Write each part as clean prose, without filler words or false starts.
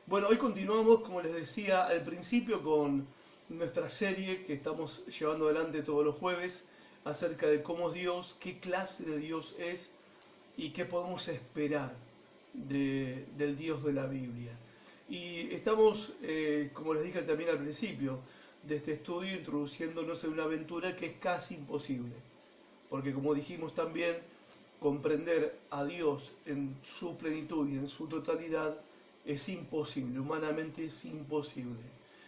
Bueno, hoy continuamos, como les decía al principio, con nuestra serie que estamos llevando adelante todos los jueves acerca de cómo es Dios, qué clase de Dios es y qué podemos esperar del Dios de la Biblia. Y estamos, como les dije también al principio de este estudio, introduciéndonos en una aventura que es casi imposible. Porque como dijimos también, comprender a Dios en su plenitud y en su totalidad es imposible, humanamente es imposible.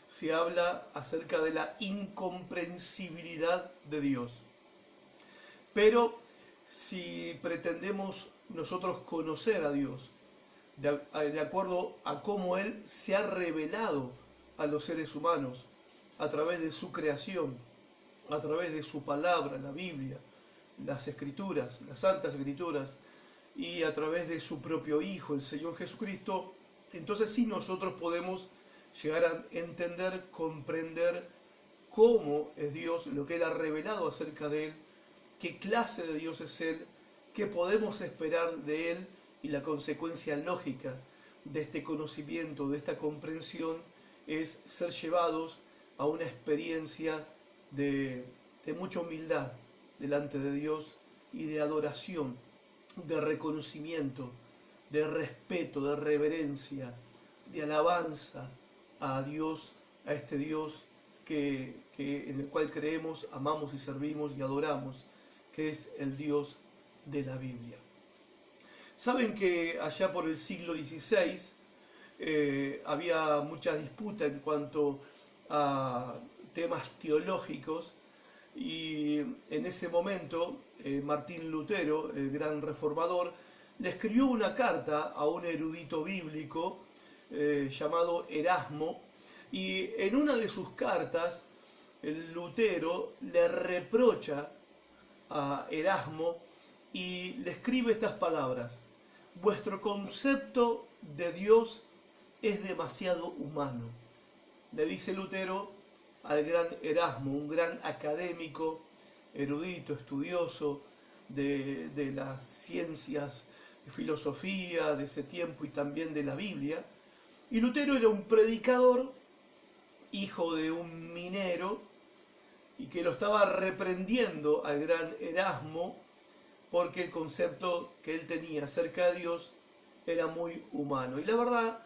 Se habla acerca de la incomprensibilidad de Dios. Pero si pretendemos nosotros conocer a Dios, de acuerdo a cómo Él se ha revelado a los seres humanos, a través de su creación, a través de su palabra, la Biblia, las escrituras, las santas escrituras, y a través de su propio Hijo, el Señor Jesucristo, entonces sí nosotros podemos llegar a entender, comprender cómo es Dios, lo que Él ha revelado acerca de Él, qué clase de Dios es Él, qué podemos esperar de Él y la consecuencia lógica de este conocimiento, de esta comprensión, es ser llevados a una experiencia de mucha humildad delante de Dios y de adoración, de reconocimiento, de respeto, de reverencia, de alabanza a Dios, a este Dios en el cual creemos, amamos y servimos y adoramos, que es el Dios de la Biblia. Saben que allá por el siglo XVI había mucha disputa en cuanto a temas teológicos y en ese momento Martín Lutero, el gran reformador, le escribió una carta a un erudito bíblico llamado Erasmo, y en una de sus cartas el Lutero le reprocha a Erasmo y le escribe estas palabras: vuestro concepto de Dios es demasiado humano. Le dice Lutero al gran Erasmo, un gran académico, erudito, estudioso de las ciencias, de filosofía de ese tiempo y también de la Biblia. Y Lutero era un predicador, hijo de un minero, y que lo estaba reprendiendo al gran Erasmo porque el concepto que él tenía acerca de Dios era muy humano. Y la verdad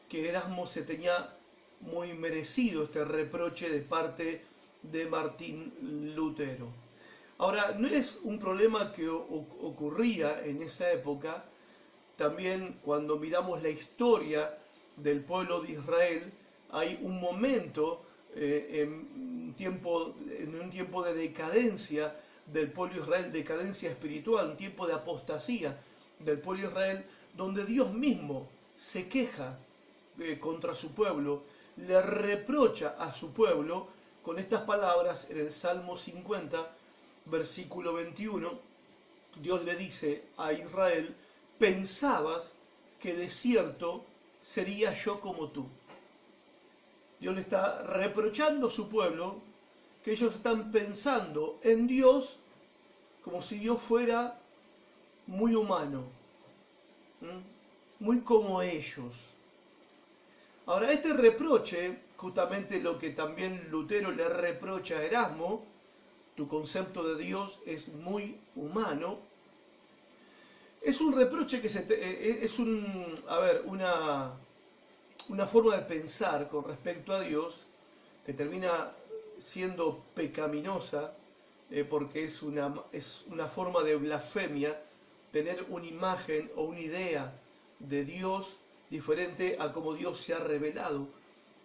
que Erasmo se tenía muy merecido este reproche de parte de Martín Lutero. Ahora, no es un problema que ocurría en esa época. También cuando miramos la historia del pueblo de Israel, hay un momento en un tiempo de decadencia del pueblo de Israel, decadencia espiritual, un tiempo de apostasía del pueblo de Israel, donde Dios mismo se queja contra su pueblo, le reprocha a su pueblo con estas palabras en el Salmo 50, versículo 21. Dios le dice a Israel: pensabas que de cierto sería yo como tú. Dios le está reprochando a su pueblo que ellos están pensando en Dios como si Dios fuera muy humano, muy como ellos. Ahora, este reproche, justamente lo que también Lutero le reprocha a Erasmo, tu concepto de Dios es muy humano, es un reproche que es una forma de pensar con respecto a Dios que termina siendo pecaminosa, porque es una forma de blasfemia tener una imagen o una idea de Dios diferente a cómo Dios se ha revelado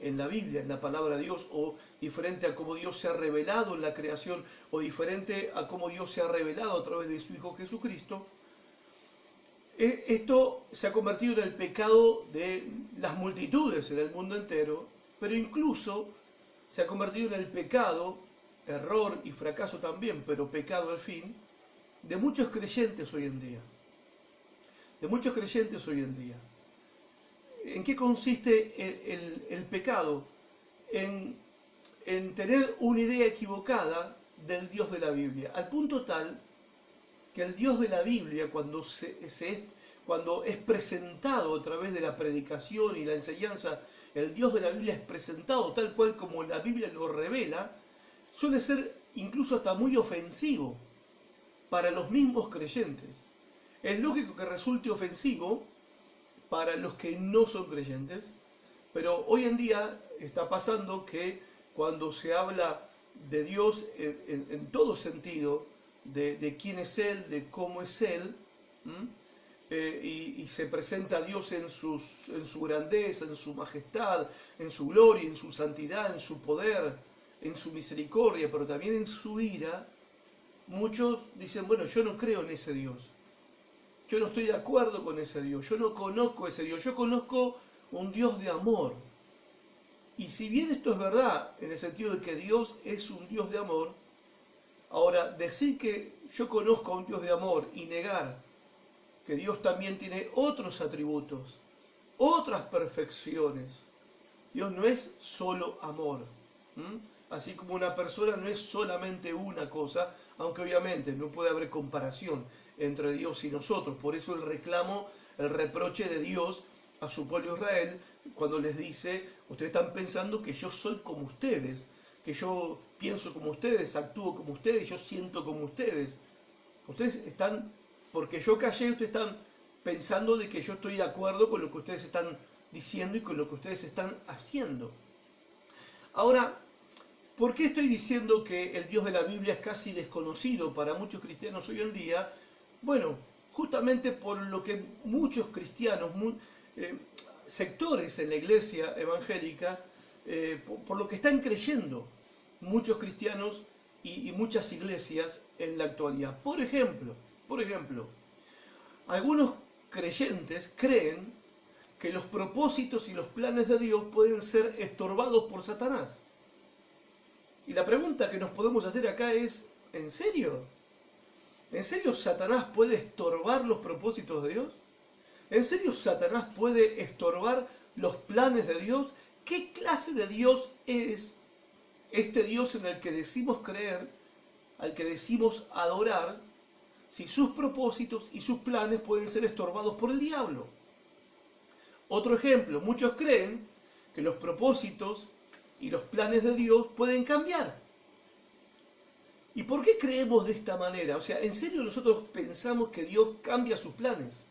en la Biblia, en la palabra de Dios, o diferente a cómo Dios se ha revelado en la creación, o diferente a cómo Dios se ha revelado a través de su Hijo Jesucristo. Esto se ha convertido en el pecado de las multitudes en el mundo entero, pero incluso se ha convertido en el pecado, error y fracaso también, pero pecado al fin, de muchos creyentes hoy en día. De muchos creyentes hoy en día. ¿En qué consiste el pecado? En tener una idea equivocada del Dios de la Biblia, al punto tal que el Dios de la Biblia, cuando cuando es presentado a través de la predicación y la enseñanza, el Dios de la Biblia es presentado tal cual como la Biblia lo revela, suele ser incluso hasta muy ofensivo para los mismos creyentes. Es lógico que resulte ofensivo para los que no son creyentes, pero hoy en día está pasando que cuando se habla de Dios en todo sentido, de quién es Él, de cómo es Él, y se presenta a Dios en su grandeza, en su majestad, en su gloria, en su santidad, en su poder, en su misericordia, pero también en su ira, muchos dicen, bueno, yo no creo en ese Dios. Yo no estoy de acuerdo con ese Dios, yo no conozco ese Dios, yo conozco un Dios de amor. Y si bien esto es verdad, en el sentido de que Dios es un Dios de amor, ahora decir que yo conozco a un Dios de amor y negar que Dios también tiene otros atributos, otras perfecciones. Dios no es solo amor. Así como una persona no es solamente una cosa, aunque obviamente no puede haber comparación entre Dios y nosotros. Por eso el reclamo, el reproche de Dios a su pueblo Israel, cuando les dice, ustedes están pensando que yo soy como ustedes, que yo pienso como ustedes, actúo como ustedes, yo siento como ustedes. Ustedes están, porque yo callé, ustedes están pensando de que yo estoy de acuerdo con lo que ustedes están diciendo y con lo que ustedes están haciendo. Ahora, ¿por qué estoy diciendo que el Dios de la Biblia es casi desconocido para muchos cristianos hoy en día? Bueno, justamente por lo que muchos cristianos, sectores en la iglesia evangélica, por lo que están creyendo muchos cristianos y muchas iglesias en la actualidad. Por ejemplo, algunos creyentes creen que los propósitos y los planes de Dios pueden ser estorbados por Satanás. Y la pregunta que nos podemos hacer acá es, ¿en serio? ¿En serio Satanás puede estorbar los propósitos de Dios? ¿En serio Satanás puede estorbar los planes de Dios? ¿Qué clase de Dios es este Dios en el que decimos creer, al que decimos adorar, si sus propósitos y sus planes pueden ser estorbados por el diablo? Otro ejemplo, muchos creen que los propósitos y los planes de Dios pueden cambiar. ¿Y por qué creemos de esta manera? O sea, ¿en serio nosotros pensamos que Dios cambia sus planes?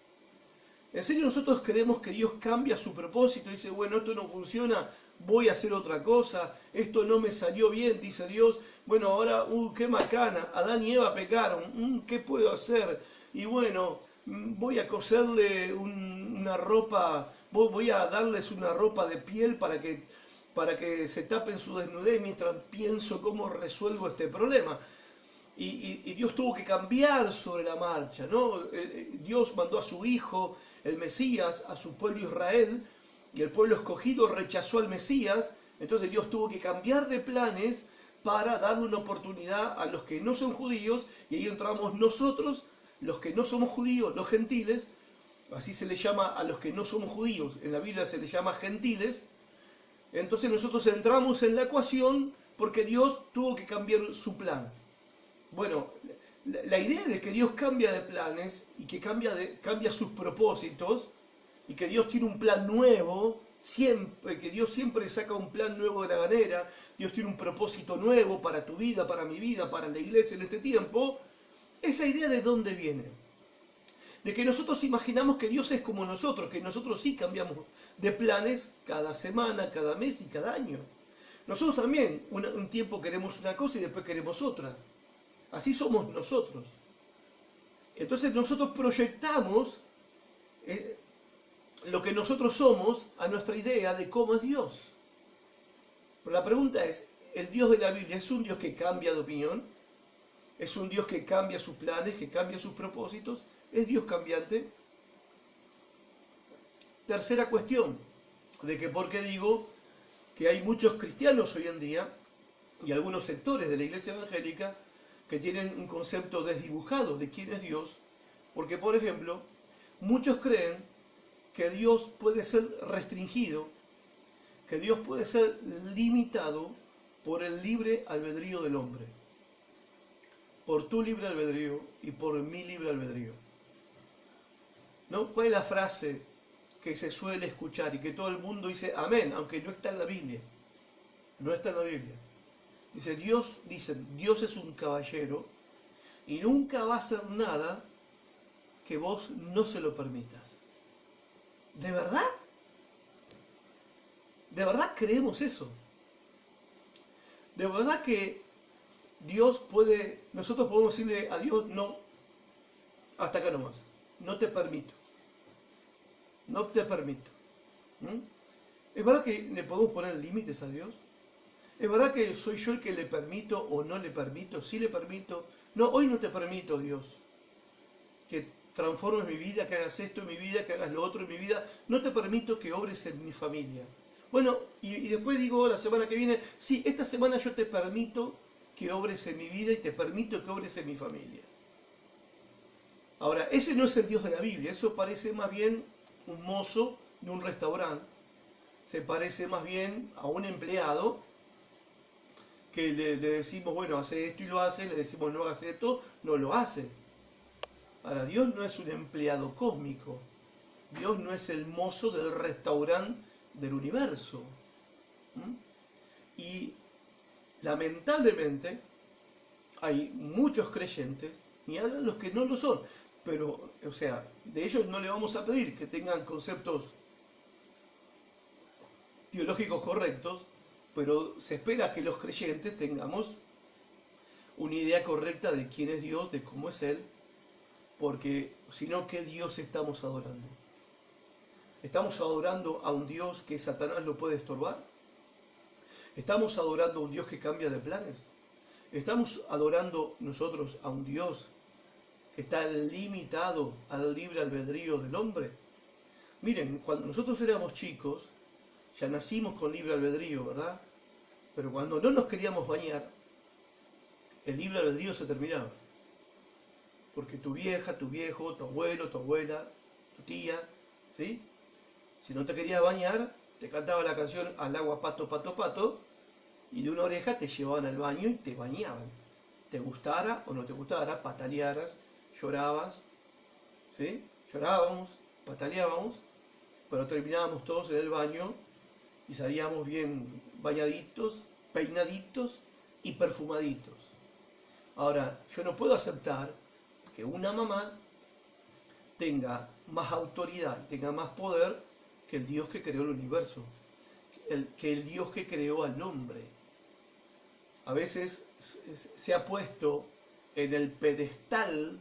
¿En serio nosotros creemos que Dios cambia su propósito? Dice, bueno, esto no funciona, voy a hacer otra cosa, esto no me salió bien, dice Dios, bueno, ahora, qué macana, Adán y Eva pecaron, ¿qué puedo hacer? Y bueno, voy a coserle una ropa, voy a darles una ropa de piel para que se tapen su desnudez mientras pienso cómo resuelvo este problema. Y Dios tuvo que cambiar sobre la marcha, ¿no? Dios mandó a su Hijo, el Mesías, a su pueblo Israel, y el pueblo escogido rechazó al Mesías, entonces Dios tuvo que cambiar de planes para darle una oportunidad a los que no son judíos, y ahí entramos nosotros, los que no somos judíos, los gentiles, así se les llama a los que no somos judíos, en la Biblia se les llama gentiles. Entonces nosotros entramos en la ecuación porque Dios tuvo que cambiar su plan. Bueno, la idea de que Dios cambia de planes y que cambia sus propósitos y que Dios tiene un plan nuevo, siempre, que Dios siempre saca un plan nuevo de la galera, Dios tiene un propósito nuevo para tu vida, para mi vida, para la iglesia en este tiempo, esa idea ¿de dónde viene? De que nosotros imaginamos que Dios es como nosotros, que nosotros sí cambiamos de planes cada semana, cada mes y cada año. Nosotros también un tiempo queremos una cosa y después queremos otra. Así somos nosotros. Entonces nosotros proyectamos lo que nosotros somos a nuestra idea de cómo es Dios. Pero la pregunta es, ¿el Dios de la Biblia es un Dios que cambia de opinión? ¿Es un Dios que cambia sus planes, que cambia sus propósitos? ¿Es Dios cambiante? Tercera cuestión, de que por qué digo que hay muchos cristianos hoy en día y algunos sectores de la iglesia evangélica que tienen un concepto desdibujado de quién es Dios, porque por ejemplo, muchos creen que Dios puede ser restringido, que Dios puede ser limitado por el libre albedrío del hombre, por tu libre albedrío y por mi libre albedrío. ¿No? ¿Cuál es la frase que se suele escuchar y que todo el mundo dice amén, aunque no está en la Biblia? No está en la Biblia. Dios es un caballero y nunca va a hacer nada que vos no se lo permitas. ¿De verdad? ¿De verdad creemos eso? ¿De verdad que nosotros podemos decirle a Dios, no, hasta acá nomás, no te permito, no te permito? ¿Mm? ¿Es verdad que le podemos poner límites a Dios? ¿Es verdad que soy yo el que le permito o no le permito? ¿Sí le permito? No, hoy no te permito, Dios, que transformes mi vida, que hagas esto en mi vida, que hagas lo otro en mi vida. No te permito que obres en mi familia. Bueno, y después digo la semana que viene, sí, esta semana yo te permito que obres en mi vida y te permito que obres en mi familia. Ahora, ese no es el Dios de la Biblia, eso parece más bien un mozo de un restaurante, se parece más bien a un empleado que le decimos, bueno, hace esto y lo hace, le decimos no hagas esto, no lo hace. Ahora, Dios no es un empleado cósmico, Dios no es el mozo del restaurante del universo. ¿Mm? Y lamentablemente hay muchos creyentes, y hablan los que no lo son, pero, o sea, de ellos no le vamos a pedir que tengan conceptos teológicos correctos, pero se espera que los creyentes tengamos una idea correcta de quién es Dios, de cómo es Él, porque si no, ¿qué Dios estamos adorando? ¿Estamos adorando a un Dios que Satanás lo puede estorbar? ¿Estamos adorando a un Dios que cambia de planes? ¿Estamos adorando nosotros a un Dios que está limitado al libre albedrío del hombre? Miren, cuando nosotros éramos chicos, ya nacimos con libre albedrío, ¿verdad? Pero cuando no nos queríamos bañar, el libre albedrío se terminaba. Porque tu vieja, tu viejo, tu abuelo, tu abuela, tu tía, ¿sí? Si no te querías bañar, te cantaba la canción Al agua pato, pato, pato, y de una oreja te llevaban al baño y te bañaban. Te gustara o no te gustara, patalearas, llorabas, ¿sí? Llorábamos, pataleábamos, pero terminábamos todos en el baño y salíamos bien bañaditos, peinaditos y perfumaditos. Ahora, yo no puedo aceptar que una mamá tenga más autoridad y tenga más poder que el Dios que creó el universo, que el Dios que creó al hombre. A veces se ha puesto en el pedestal,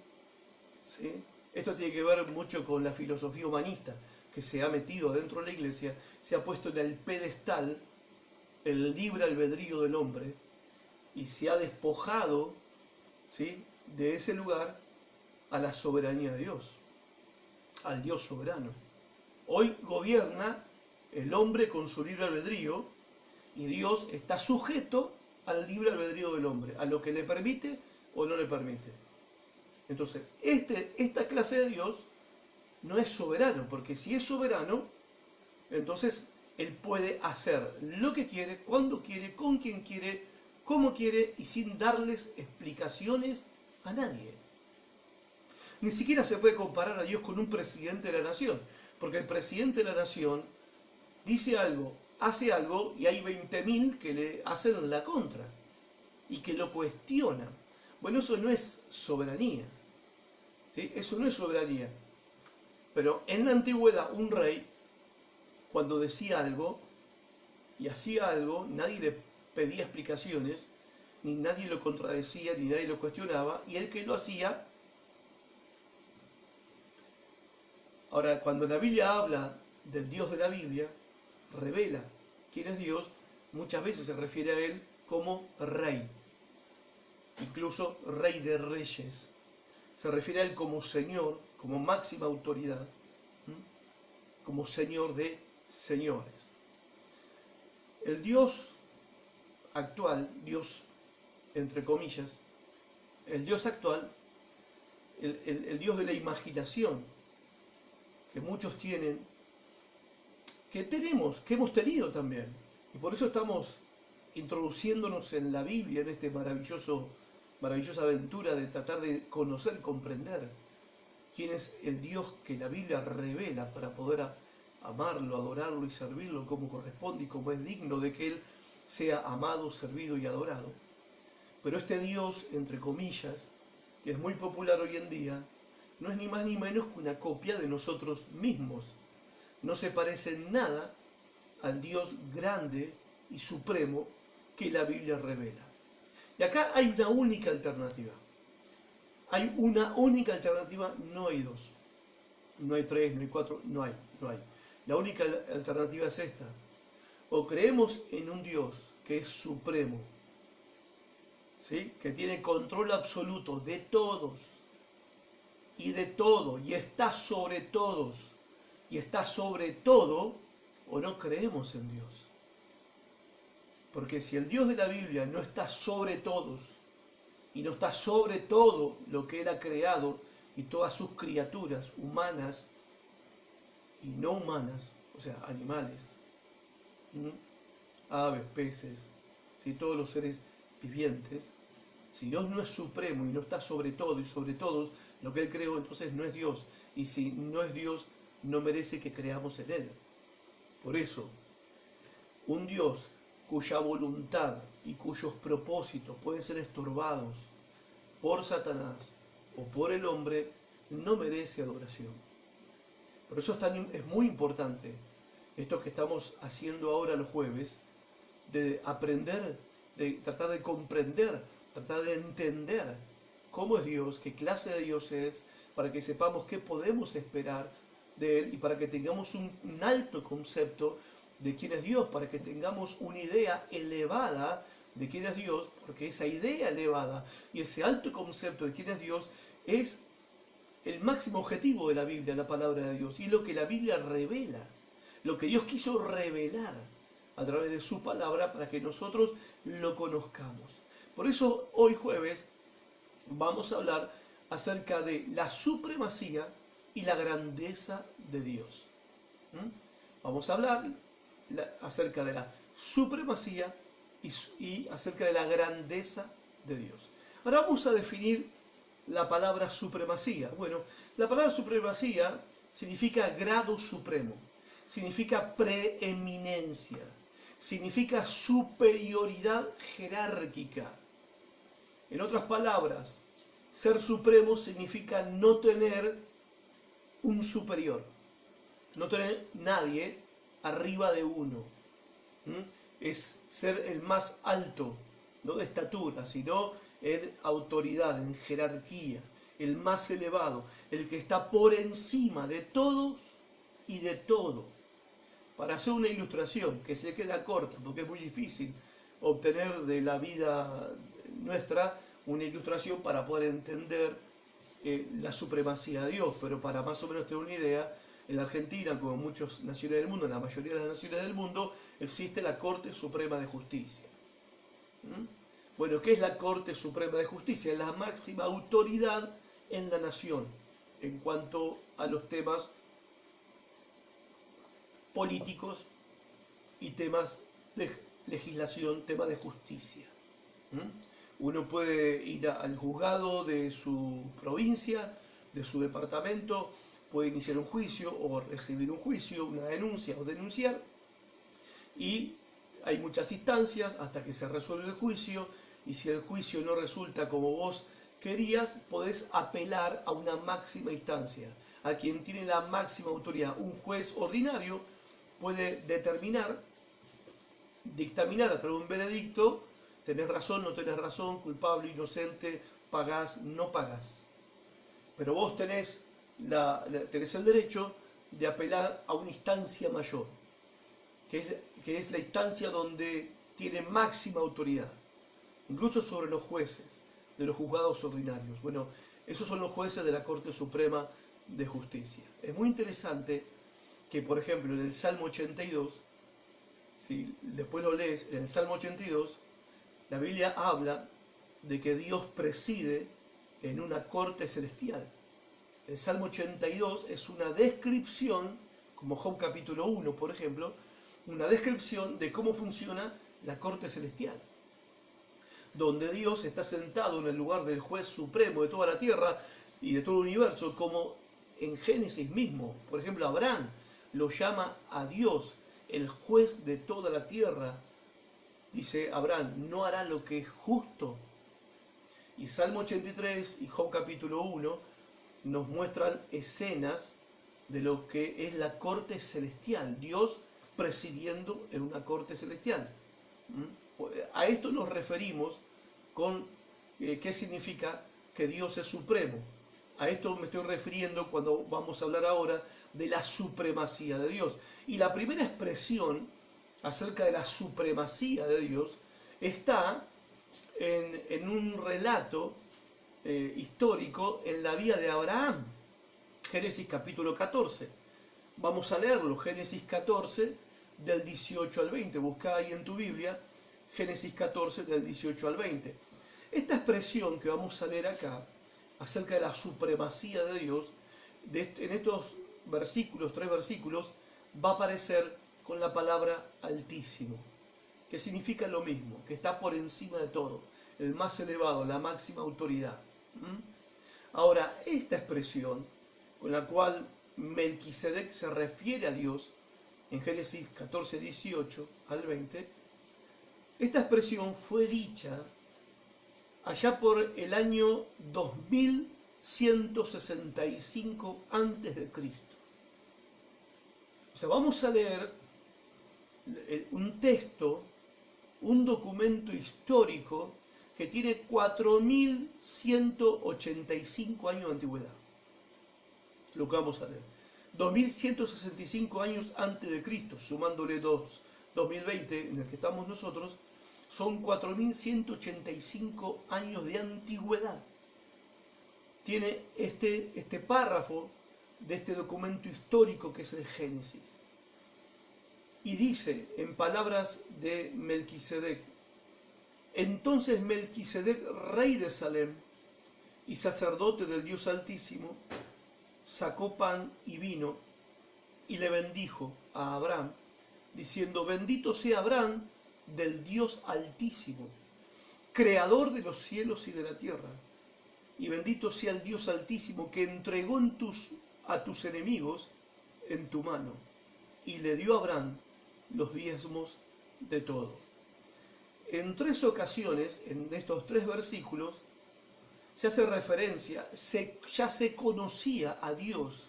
¿sí? Esto tiene que ver mucho con la filosofía humanista, que se ha metido dentro de la iglesia, se ha puesto en el pedestal el libre albedrío del hombre y se ha despojado, ¿sí?, de ese lugar a la soberanía de Dios, al Dios soberano. Hoy gobierna el hombre con su libre albedrío y Dios está sujeto al libre albedrío del hombre, a lo que le permite o no le permite. Entonces, esta clase de Dios no es soberano, porque si es soberano, entonces Él puede hacer lo que quiere, cuando quiere, con quien quiere, como quiere y sin darles explicaciones a nadie. Ni siquiera se puede comparar a Dios con un presidente de la nación, porque el presidente de la nación dice algo, hace algo y hay 20.000 que le hacen la contra y que lo cuestionan. Bueno, eso no es soberanía, ¿sí? Eso no es soberanía. Pero en la antigüedad un rey, cuando decía algo y hacía algo, nadie le pedía explicaciones, ni nadie lo contradecía, ni nadie lo cuestionaba, y el que lo hacía. Ahora, cuando la Biblia habla del Dios de la Biblia, revela quién es Dios, muchas veces se refiere a Él como Rey, incluso Rey de Reyes. Se refiere a Él como Señor, como máxima autoridad, como Señor de señores. El Dios actual, Dios entre comillas, el Dios actual, el Dios de la imaginación, que muchos tienen, que tenemos, que hemos tenido también. Y por eso estamos introduciéndonos en la Biblia, en esta maravillosa aventura de tratar de conocer, comprender. quién es el Dios que la Biblia revela para poder amarlo, adorarlo y servirlo como corresponde y como es digno de que Él sea amado, servido y adorado. Pero este Dios, entre comillas, que es muy popular hoy en día, no es ni más ni menos que una copia de nosotros mismos. No se parece en nada al Dios grande y supremo que la Biblia revela. Y acá hay una única alternativa. Hay una única alternativa, no hay dos. No hay tres, no hay cuatro, no hay. La única alternativa es esta. O creemos en un Dios que es supremo, ¿sí? Que tiene control absoluto de todos y de todo, y está sobre todos, y está sobre todo, o no creemos en Dios. Porque si el Dios de la Biblia no está sobre todos, y no está sobre todo lo que Él ha creado, y todas sus criaturas, humanas y no humanas, o sea, animales, aves, peces, ¿sí? Todos los seres vivientes, si Dios no es supremo y no está sobre todo y sobre todos lo que Él creó, entonces no es Dios. Y si no es Dios, no merece que creamos en Él. Por eso, un Dios cuya voluntad y cuyos propósitos pueden ser estorbados por Satanás o por el hombre, no merece adoración. Por eso es muy importante esto que estamos haciendo ahora los jueves, de aprender, de tratar de comprender, tratar de entender cómo es Dios, qué clase de Dios es, para que sepamos qué podemos esperar de Él y para que tengamos un alto concepto de quién es Dios, para que tengamos una idea elevada de quién es Dios, porque esa idea elevada y ese alto concepto de quién es Dios es el máximo objetivo de la Biblia, la palabra de Dios, y lo que la Biblia revela, lo que Dios quiso revelar a través de su palabra para que nosotros lo conozcamos. Por eso hoy jueves vamos a hablar acerca de la supremacía y la grandeza de Dios. Vamos a hablar acerca de la supremacía y acerca de la grandeza de Dios. Ahora vamos a definir la palabra supremacía. Bueno, la palabra supremacía significa grado supremo, significa preeminencia, significa superioridad jerárquica. En otras palabras, ser supremo significa no tener un superior, no tener nadie arriba de uno. Es ser el más alto, no de estatura, sino en autoridad, en jerarquía, el más elevado, el que está por encima de todos y de todo. Para hacer una ilustración que se queda corta, porque es muy difícil obtener de la vida nuestra una ilustración para poder entender la supremacía de Dios, pero para más o menos tener una idea, en la Argentina, como en muchas naciones del mundo, en la mayoría de las naciones del mundo, existe la Corte Suprema de Justicia. Bueno, ¿qué es la Corte Suprema de Justicia? Es la máxima autoridad en la nación en cuanto a los temas políticos y temas de legislación, temas de justicia. Uno puede ir al juzgado de su provincia, de su departamento, puede iniciar un juicio o recibir un juicio, una denuncia o denunciar, y hay muchas instancias hasta que se resuelve el juicio, y si el juicio no resulta como vos querías, podés apelar a una máxima instancia, a quien tiene la máxima autoridad. Un juez ordinario puede dictaminar a través de un veredicto: tenés razón, no tenés razón, culpable, inocente, pagás, no pagás. Pero vos tenés el derecho de apelar a una instancia mayor, que es la instancia donde tiene máxima autoridad, incluso sobre los jueces de los juzgados ordinarios. Bueno, esos son los jueces de la Corte Suprema de Justicia. Es muy interesante que, por ejemplo, en el Salmo 82, si después lo lees, en el Salmo 82, la Biblia habla de que Dios preside en una corte celestial. El Salmo 82 es una descripción, como Job capítulo 1, por ejemplo, una descripción de cómo funciona la corte celestial, donde Dios está sentado en el lugar del juez supremo de toda la tierra y de todo el universo como en Génesis mismo. Por ejemplo, Abraham lo llama a Dios, el juez de toda la tierra. Dice Abraham, no hará lo que es justo. Y Salmo 83 y Job capítulo 1 nos muestran escenas de lo que es la corte celestial, Dios presidiendo en una corte celestial. A esto nos referimos con qué significa que Dios es supremo. A esto me estoy refiriendo cuando vamos a hablar ahora de la supremacía de Dios. Y la primera expresión acerca de la supremacía de Dios está en un relato histórico en la vida de Abraham. Génesis capítulo 14. Vamos a leerlo, Génesis 14 del 18 al 20. Busca ahí en tu Biblia, Génesis 14 del 18 al 20. Esta expresión que vamos a leer acá, acerca de la supremacía de Dios, en estos versículos, 3 versículos, va a aparecer con la palabra altísimo, que significa lo mismo, que está por encima de todo, el más elevado, la máxima autoridad. Ahora, esta expresión con la cual Melquisedec se refiere a Dios en Génesis 14, 18 al 20, esta expresión fue dicha allá por el año 2165 a.C. O sea, vamos a leer un texto, un documento histórico que tiene 4185 años de antigüedad. Lo que vamos a leer. 2165 años antes de Cristo, sumándole 2020 en el que estamos nosotros, son 4185 años de antigüedad. Tiene este párrafo de este documento histórico que es el Génesis. Y dice, en palabras de Melquisedec, entonces Melquisedec, rey de Salem y sacerdote del Dios Altísimo, sacó pan y vino y le bendijo a Abraham, diciendo, bendito sea Abraham del Dios Altísimo, creador de los cielos y de la tierra, y bendito sea el Dios Altísimo que entregó a tus enemigos en tu mano, y le dio a Abraham los diezmos de todo. En 3 ocasiones, en estos 3 versículos, se hace referencia, ya se conocía a Dios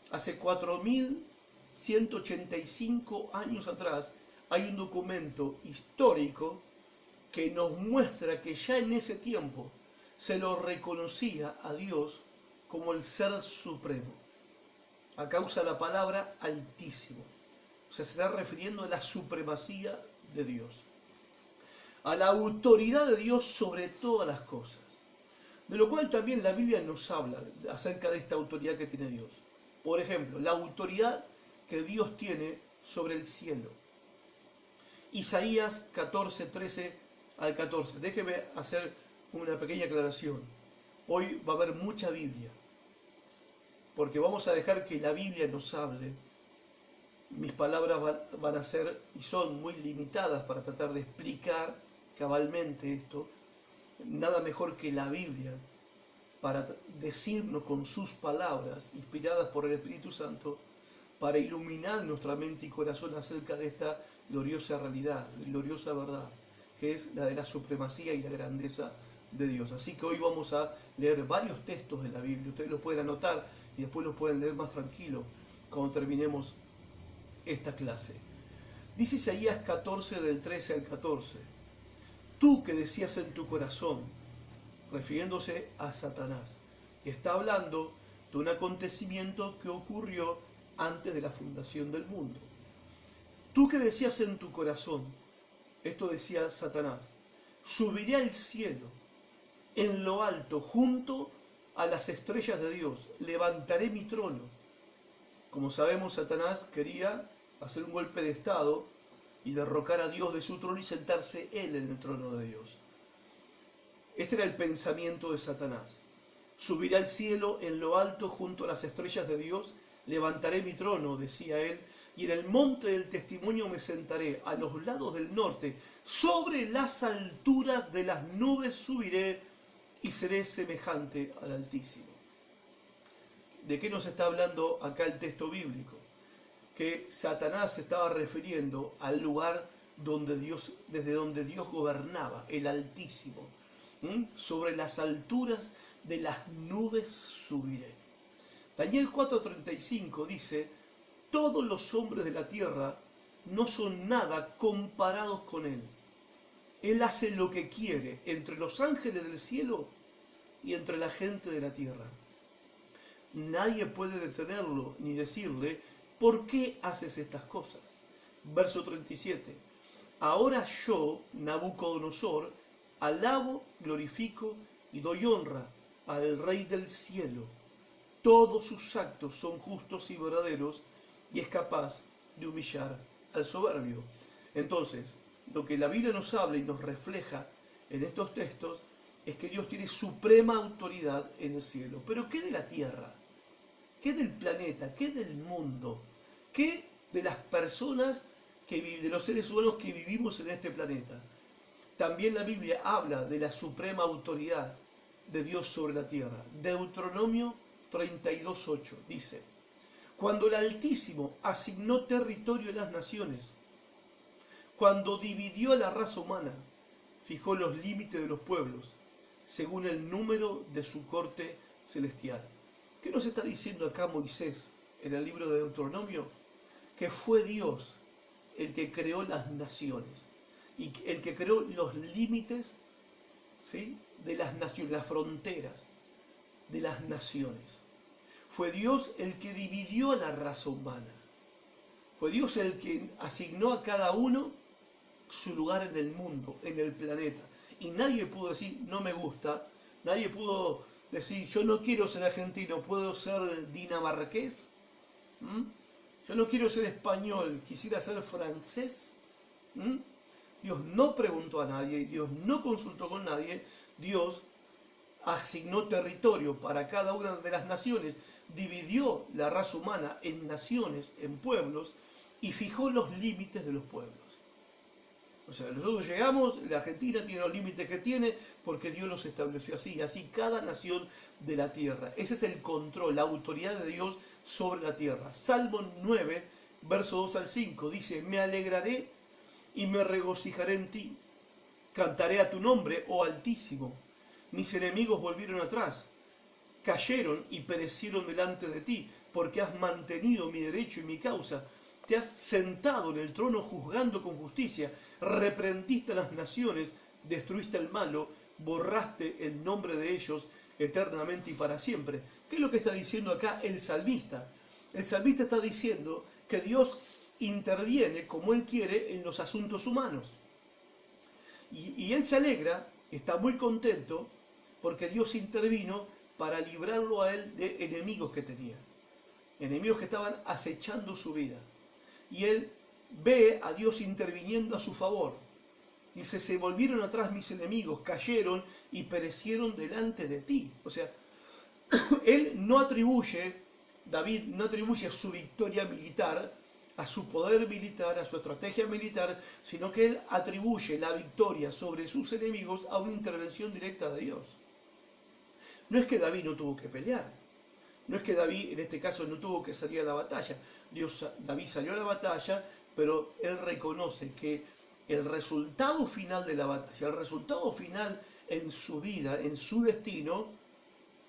hace 4185 años atrás. Hay un documento histórico que nos muestra que ya en ese tiempo se lo reconocía a Dios como el Ser Supremo. Acá usa la palabra altísimo. O sea, se está refiriendo a la supremacía de Dios, a la autoridad de Dios sobre todas las cosas. De lo cual también la Biblia nos habla acerca de esta autoridad que tiene Dios. Por ejemplo, la autoridad que Dios tiene sobre el cielo. Isaías 14, 13 al 14. Déjeme hacer una pequeña aclaración. Hoy va a haber mucha Biblia, porque vamos a dejar que la Biblia nos hable. Mis palabras van a ser y son muy limitadas para tratar de explicar cabalmente esto. Nada mejor que la Biblia para decirnos con sus palabras, inspiradas por el Espíritu Santo, para iluminar nuestra mente y corazón acerca de esta gloriosa realidad, gloriosa verdad, que es la de la supremacía y la grandeza de Dios. Así que hoy vamos a leer varios textos de la Biblia. Ustedes los pueden anotar y después los pueden leer más tranquilo cuando terminemos esta clase. Dice Isaías 14 del 13 al 14. Tú que decías en tu corazón, refiriéndose a Satanás, y está hablando de un acontecimiento que ocurrió antes de la fundación del mundo. Tú que decías en tu corazón, esto decía Satanás, subiré al cielo, en lo alto, junto a las estrellas de Dios, levantaré mi trono. Como sabemos, Satanás quería hacer un golpe de estado y derrocar a Dios de su trono y sentarse él en el trono de Dios. Este era el pensamiento de Satanás. Subiré al cielo en lo alto junto a las estrellas de Dios, levantaré mi trono, decía él, y en el monte del testimonio me sentaré, a los lados del norte, sobre las alturas de las nubes subiré y seré semejante al Altísimo. ¿De qué nos está hablando acá el texto bíblico? Que Satanás se estaba refiriendo al lugar donde Dios, desde donde Dios gobernaba, el Altísimo. Sobre las alturas de las nubes subiré. Daniel 4:35 dice, todos los hombres de la tierra no son nada comparados con Él. Él hace lo que quiere entre los ángeles del cielo y entre la gente de la tierra. Nadie puede detenerlo ni decirle, ¿por qué haces estas cosas? Verso 37. Ahora yo, Nabucodonosor, alabo, glorifico y doy honra al Rey del cielo. Todos sus actos son justos y verdaderos y es capaz de humillar al soberbio. Entonces, lo que la Biblia nos habla y nos refleja en estos textos es que Dios tiene suprema autoridad en el cielo. Pero ¿qué de la tierra? ¿Qué del planeta? ¿Qué del mundo? ¿Qué de las personas de los seres humanos que vivimos en este planeta? También la Biblia habla de la suprema autoridad de Dios sobre la tierra. Deuteronomio 32:8 dice, cuando el Altísimo asignó territorio a las naciones, cuando dividió a la raza humana, fijó los límites de los pueblos, según el número de su corte celestial. ¿Qué nos está diciendo acá Moisés en el libro de Deuteronomio? Que fue Dios el que creó las naciones y el que creó los límites, ¿sí?, de las naciones, las fronteras de las naciones. Fue Dios el que dividió a la raza humana. Fue Dios el que asignó a cada uno su lugar en el mundo, en el planeta. Y nadie pudo decir, no me gusta. Nadie pudo decir, yo no quiero ser argentino, puedo ser dinamarqués. Yo no quiero ser español, quisiera ser francés. Dios no preguntó a nadie, Dios no consultó con nadie. Dios asignó territorio para cada una de las naciones, dividió la raza humana en naciones, en pueblos, y fijó los límites de los pueblos. O sea, nosotros llegamos, la Argentina tiene los límites que tiene porque Dios los estableció así, así cada nación de la tierra. Ese es el control, la autoridad de Dios sobre la tierra. Salmo 9, verso 2 al 5, dice, me alegraré y me regocijaré en ti. Cantaré a tu nombre, oh Altísimo. Mis enemigos volvieron atrás, cayeron y perecieron delante de ti, porque has mantenido mi derecho y mi causa. Te has sentado en el trono juzgando con justicia, reprendiste a las naciones, destruiste al malo, borraste el nombre de ellos eternamente y para siempre. ¿Qué es lo que está diciendo acá el salmista? El salmista está diciendo que Dios interviene como Él quiere en los asuntos humanos. Y Él se alegra, está muy contento, porque Dios intervino para librarlo a Él de enemigos que tenía. Enemigos que estaban acechando su vida. Y Él ve a Dios interviniendo a su favor. Dice, se volvieron atrás mis enemigos, cayeron y perecieron delante de ti. O sea, Él no atribuye, David no atribuye su victoria militar, a su poder militar, a su estrategia militar, sino que Él atribuye la victoria sobre sus enemigos a una intervención directa de Dios. No es que David no tuvo que pelear. No es que David, en este caso, no tuvo que salir a la batalla. David salió a la batalla, pero él reconoce que el resultado final de la batalla, el resultado final en su vida, en su destino,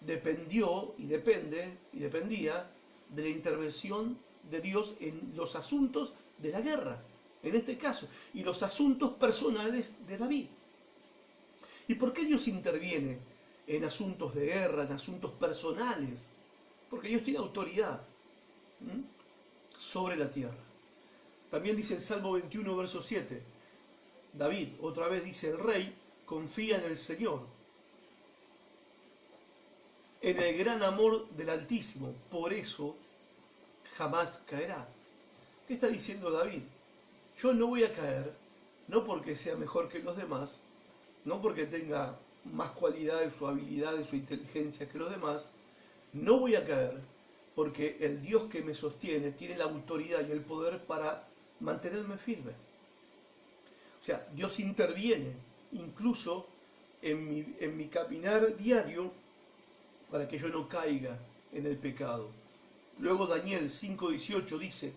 dependió y dependía de la intervención de Dios en los asuntos de la guerra, en este caso, y los asuntos personales de David. ¿Y por qué Dios interviene en asuntos de guerra, en asuntos personales? Porque Dios tiene autoridad sobre la tierra. También dice el Salmo 21, verso 7. David, otra vez dice, el rey confía en el Señor, en el gran amor del Altísimo, por eso jamás caerá. ¿Qué está diciendo David? Yo no voy a caer, no porque sea mejor que los demás, no porque tenga más cualidades, su habilidad, su inteligencia que los demás, no voy a caer porque el Dios que me sostiene tiene la autoridad y el poder para mantenerme firme. O sea, Dios interviene incluso en mi caminar diario para que yo no caiga en el pecado. Luego Daniel 5:18 dice,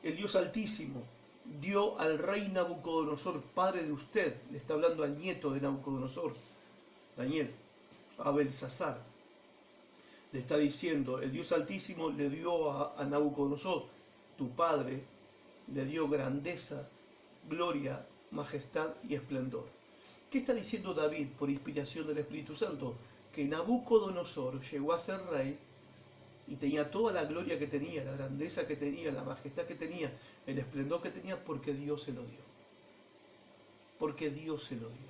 el Dios Altísimo dio al rey Nabucodonosor, padre de usted, le está hablando al nieto de Nabucodonosor, Daniel, a Belsasar, le está diciendo, el Dios Altísimo le dio a Nabucodonosor, tu padre, le dio grandeza, gloria, majestad y esplendor. ¿Qué está diciendo David por inspiración del Espíritu Santo? Que Nabucodonosor llegó a ser rey y tenía toda la gloria que tenía, la grandeza que tenía, la majestad que tenía, el esplendor que tenía, porque Dios se lo dio. Porque Dios se lo dio.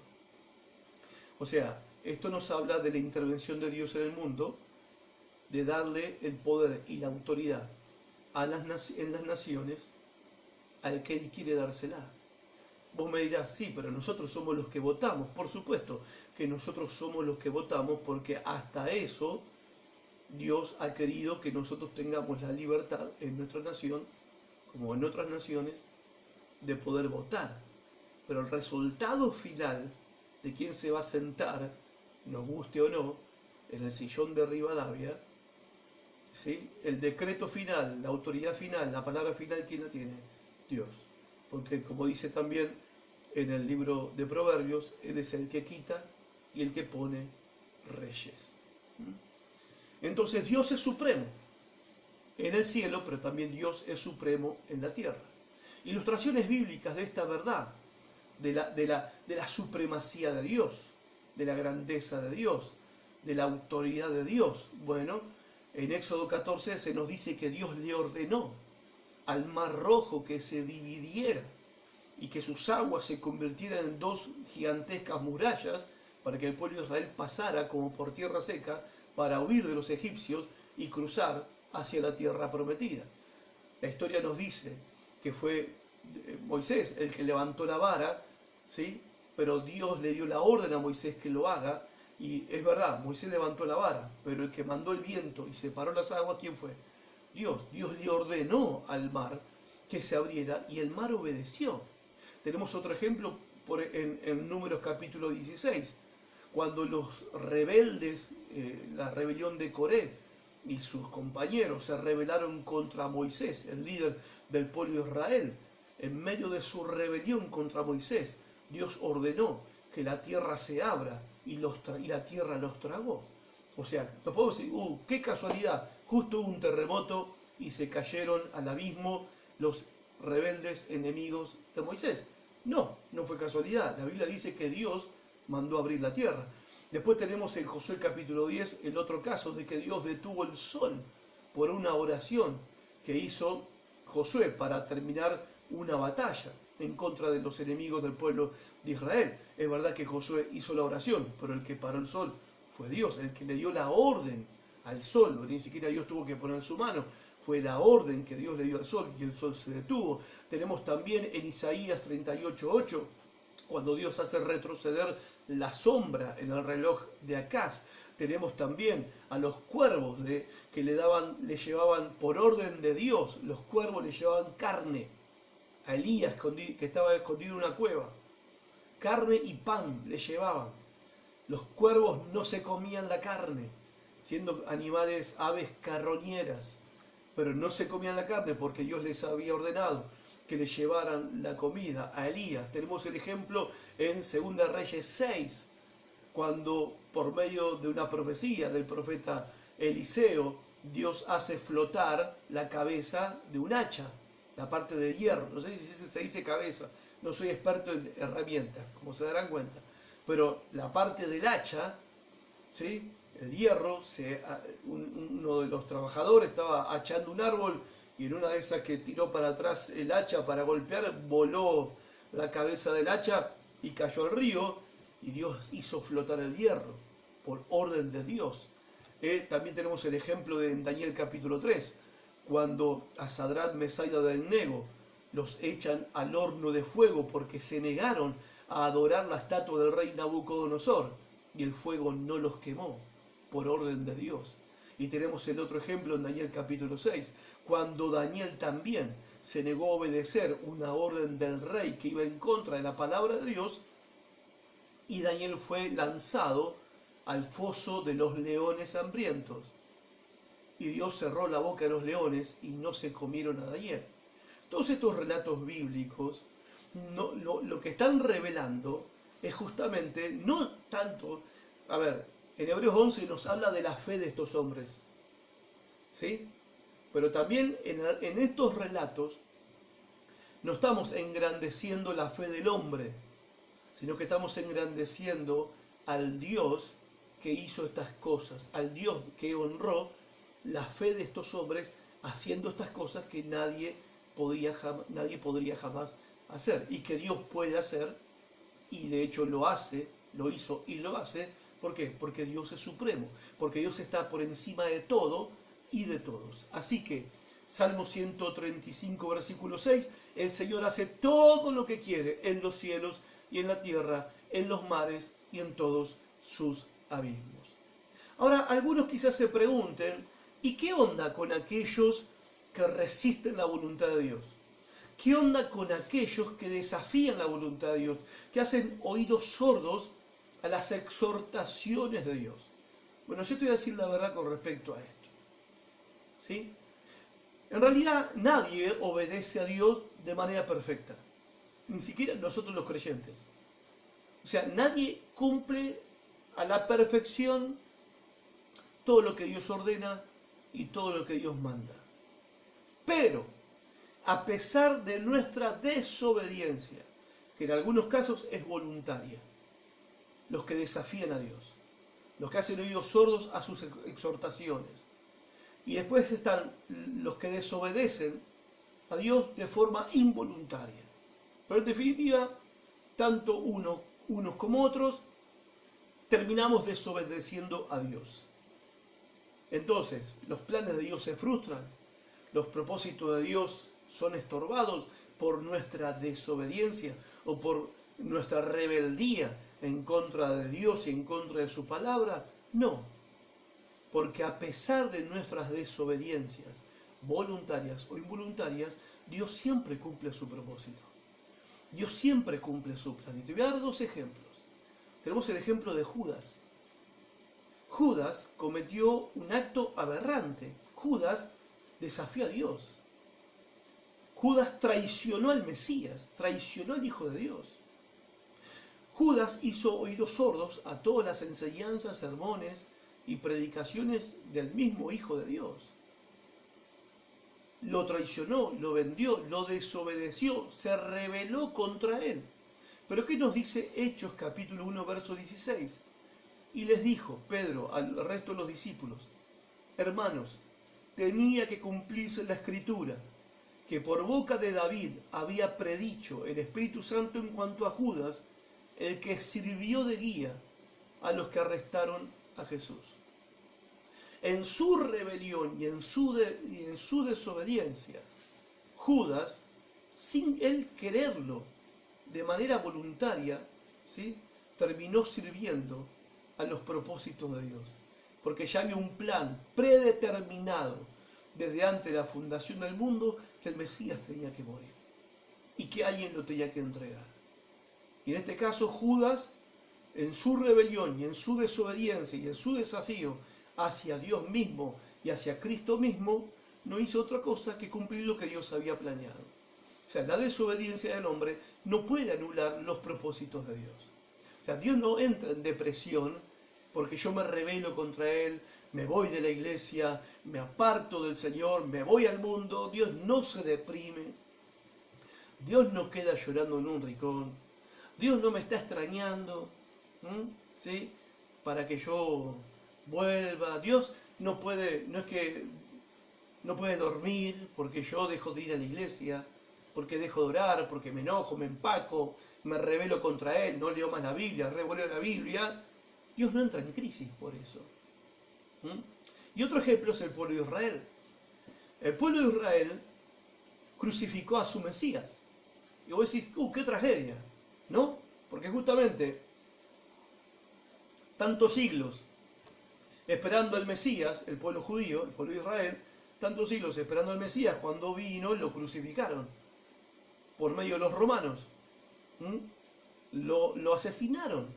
O sea, esto nos habla de la intervención de Dios en el mundo, de darle el poder y la autoridad en las naciones al que Él quiere dársela. Vos me dirás, sí, pero nosotros somos los que votamos. Por supuesto que nosotros somos los que votamos, porque hasta eso Dios ha querido que nosotros tengamos la libertad en nuestra nación, como en otras naciones, de poder votar. Pero el resultado final de quién se va a sentar, nos guste o no, en el sillón de Rivadavia, ¿sí? El decreto final, la autoridad final, la palabra final, ¿quién la tiene? Dios. Porque como dice también en el libro de Proverbios, Él es el que quita y el que pone reyes. Entonces Dios es supremo en el cielo, pero también Dios es supremo en la tierra. Ilustraciones bíblicas de esta verdad, de la supremacía de Dios, de la grandeza de Dios, de la autoridad de Dios. Bueno, en Éxodo 14 se nos dice que Dios le ordenó al mar Rojo que se dividiera y que sus aguas se convirtieran en dos gigantescas murallas para que el pueblo de Israel pasara como por tierra seca para huir de los egipcios y cruzar hacia la tierra prometida. La historia nos dice que fue Moisés el que levantó la vara, ¿sí? Pero Dios le dio la orden a Moisés que lo haga, y es verdad, Moisés levantó la vara, pero el que mandó el viento y separó las aguas, ¿quién fue? Dios. Dios le ordenó al mar que se abriera y el mar obedeció. Tenemos otro ejemplo en Números capítulo 16, cuando los rebeldes, la rebelión de Coré y sus compañeros se rebelaron contra Moisés, el líder del pueblo de Israel. En medio de su rebelión contra Moisés, Dios ordenó que la tierra se abra y la tierra los tragó. O sea, no podemos decir, qué casualidad, justo hubo un terremoto y se cayeron al abismo los rebeldes enemigos de Moisés. No, no fue casualidad. La Biblia dice que Dios mandó abrir la tierra. Después tenemos en Josué capítulo 10 el otro caso de que Dios detuvo el sol por una oración que hizo Josué para terminar una batalla en contra de los enemigos del pueblo de Israel. Es verdad que Josué hizo la oración, pero el que paró el sol fue Dios, el que le dio la orden al sol. Ni siquiera Dios tuvo que poner su mano, fue la orden que Dios le dio al sol y el sol se detuvo. Tenemos también en Isaías 38:8, cuando Dios hace retroceder la sombra en el reloj de Acaz. Tenemos también a los cuervos que le llevaban por orden de Dios, los cuervos le llevaban carne a Elías que estaba escondido en una cueva. Carne y pan le llevaban. Los cuervos no se comían la carne, siendo animales, aves carroñeras, pero no se comían la carne porque Dios les había ordenado que le llevaran la comida a Elías. Tenemos el ejemplo en 2 Reyes 6, cuando por medio de una profecía del profeta Eliseo, Dios hace flotar la cabeza de un hacha, la parte de hierro. No sé si se dice cabeza, no soy experto en herramientas, como se darán cuenta, pero la parte del hacha, ¿sí? El hierro, uno de los trabajadores estaba hachando un árbol y en una de esas que tiró para atrás el hacha para golpear, voló la cabeza del hacha y cayó al río, y Dios hizo flotar el hierro por orden de Dios. También tenemos el ejemplo de Daniel capítulo 3, cuando a Sadrach, Mesach y Abednego los echan al horno de fuego porque se negaron a adorar la estatua del rey Nabucodonosor, y el fuego no los quemó por orden de Dios. Y tenemos el otro ejemplo en Daniel capítulo 6, cuando Daniel también se negó a obedecer una orden del rey que iba en contra de la palabra de Dios, y Daniel fue lanzado al foso de los leones hambrientos. y Dios cerró la boca de los leones y no se comieron a Daniel. Todos estos relatos bíblicos lo que están revelando es justamente, no tanto, a ver, en Hebreos 11 nos habla de la fe de estos hombres, ¿sí? Pero también en estos relatos no estamos engrandeciendo la fe del hombre, sino que estamos engrandeciendo al Dios que hizo estas cosas, al Dios que honró la fe de estos hombres haciendo estas cosas que nadie podría jamás hacer, y que Dios puede hacer, y de hecho lo hace, lo hizo y lo hace. ¿Por qué? Porque Dios es supremo, porque Dios está por encima de todo y de todos. Así que, Salmo 135, versículo 6, el Señor hace todo lo que quiere en los cielos y en la tierra, en los mares y en todos sus abismos. Ahora, algunos quizás se pregunten, ¿y qué onda con aquellos que resisten la voluntad de Dios? ¿Qué onda con aquellos que desafían la voluntad de Dios, que hacen oídos sordos a las exhortaciones de Dios? Bueno, yo te voy a decir la verdad con respecto a esto, ¿sí? En realidad nadie obedece a Dios de manera perfecta, ni siquiera nosotros los creyentes. O sea, nadie cumple a la perfección todo lo que Dios ordena y todo lo que Dios manda. Pero, a pesar de nuestra desobediencia, que en algunos casos es voluntaria, los que desafían a Dios, los que hacen oídos sordos a sus exhortaciones, y después están los que desobedecen a Dios de forma involuntaria. Pero en definitiva, tanto unos como otros terminamos desobedeciendo a Dios. Entonces, los planes de Dios se frustran, los propósitos de Dios son estorbados por nuestra desobediencia o por nuestra rebeldía en contra de Dios y en contra de su palabra. No, porque a pesar de nuestras desobediencias, voluntarias o involuntarias, Dios siempre cumple su propósito. Dios siempre cumple su plan. Y te voy a dar dos ejemplos. Tenemos el ejemplo de Judas. Judas cometió un acto aberrante. Judas desafió a Dios. Judas traicionó al Mesías, traicionó al Hijo de Dios. Judas hizo oídos sordos a todas las enseñanzas, sermones y predicaciones del mismo Hijo de Dios. Lo traicionó, lo vendió, lo desobedeció, se rebeló contra él. Pero ¿qué nos dice Hechos capítulo 1, verso 16? Y les dijo Pedro al resto de los discípulos: hermanos, tenía que cumplirse la Escritura, que por boca de David había predicho el Espíritu Santo en cuanto a Judas, el que sirvió de guía a los que arrestaron a Jesús. En su rebelión y en su desobediencia, Judas, sin él quererlo, de manera voluntaria, ¿sí?, terminó sirviendo a los propósitos de Dios. Porque ya había un plan predeterminado desde antes de la fundación del mundo, que el Mesías tenía que morir y que alguien lo tenía que entregar. Y en este caso Judas, en su rebelión y en su desobediencia y en su desafío hacia Dios mismo y hacia Cristo mismo, no hizo otra cosa que cumplir lo que Dios había planeado. O sea, la desobediencia del hombre no puede anular los propósitos de Dios. O sea, Dios no entra en depresión porque yo me rebelo contra Él, me voy de la iglesia, me aparto del Señor, me voy al mundo. Dios no se deprime. Dios no queda llorando en un rincón. Dios no me está extrañando, ¿sí?, para que yo vuelva. Dios no es que no puede dormir porque yo dejo de ir a la iglesia, porque dejo de orar, porque me enojo, me empaco, me rebelo contra Él, no leo más la Biblia, revuelvo la Biblia. Dios no entra en crisis por eso. Y otro ejemplo es el pueblo de Israel. El pueblo de Israel crucificó a su Mesías. Y vos decís, qué tragedia, ¿no? Porque justamente tantos siglos esperando al Mesías, el pueblo judío, el pueblo de Israel, tantos siglos esperando al Mesías, cuando vino lo crucificaron por medio de los romanos. Lo asesinaron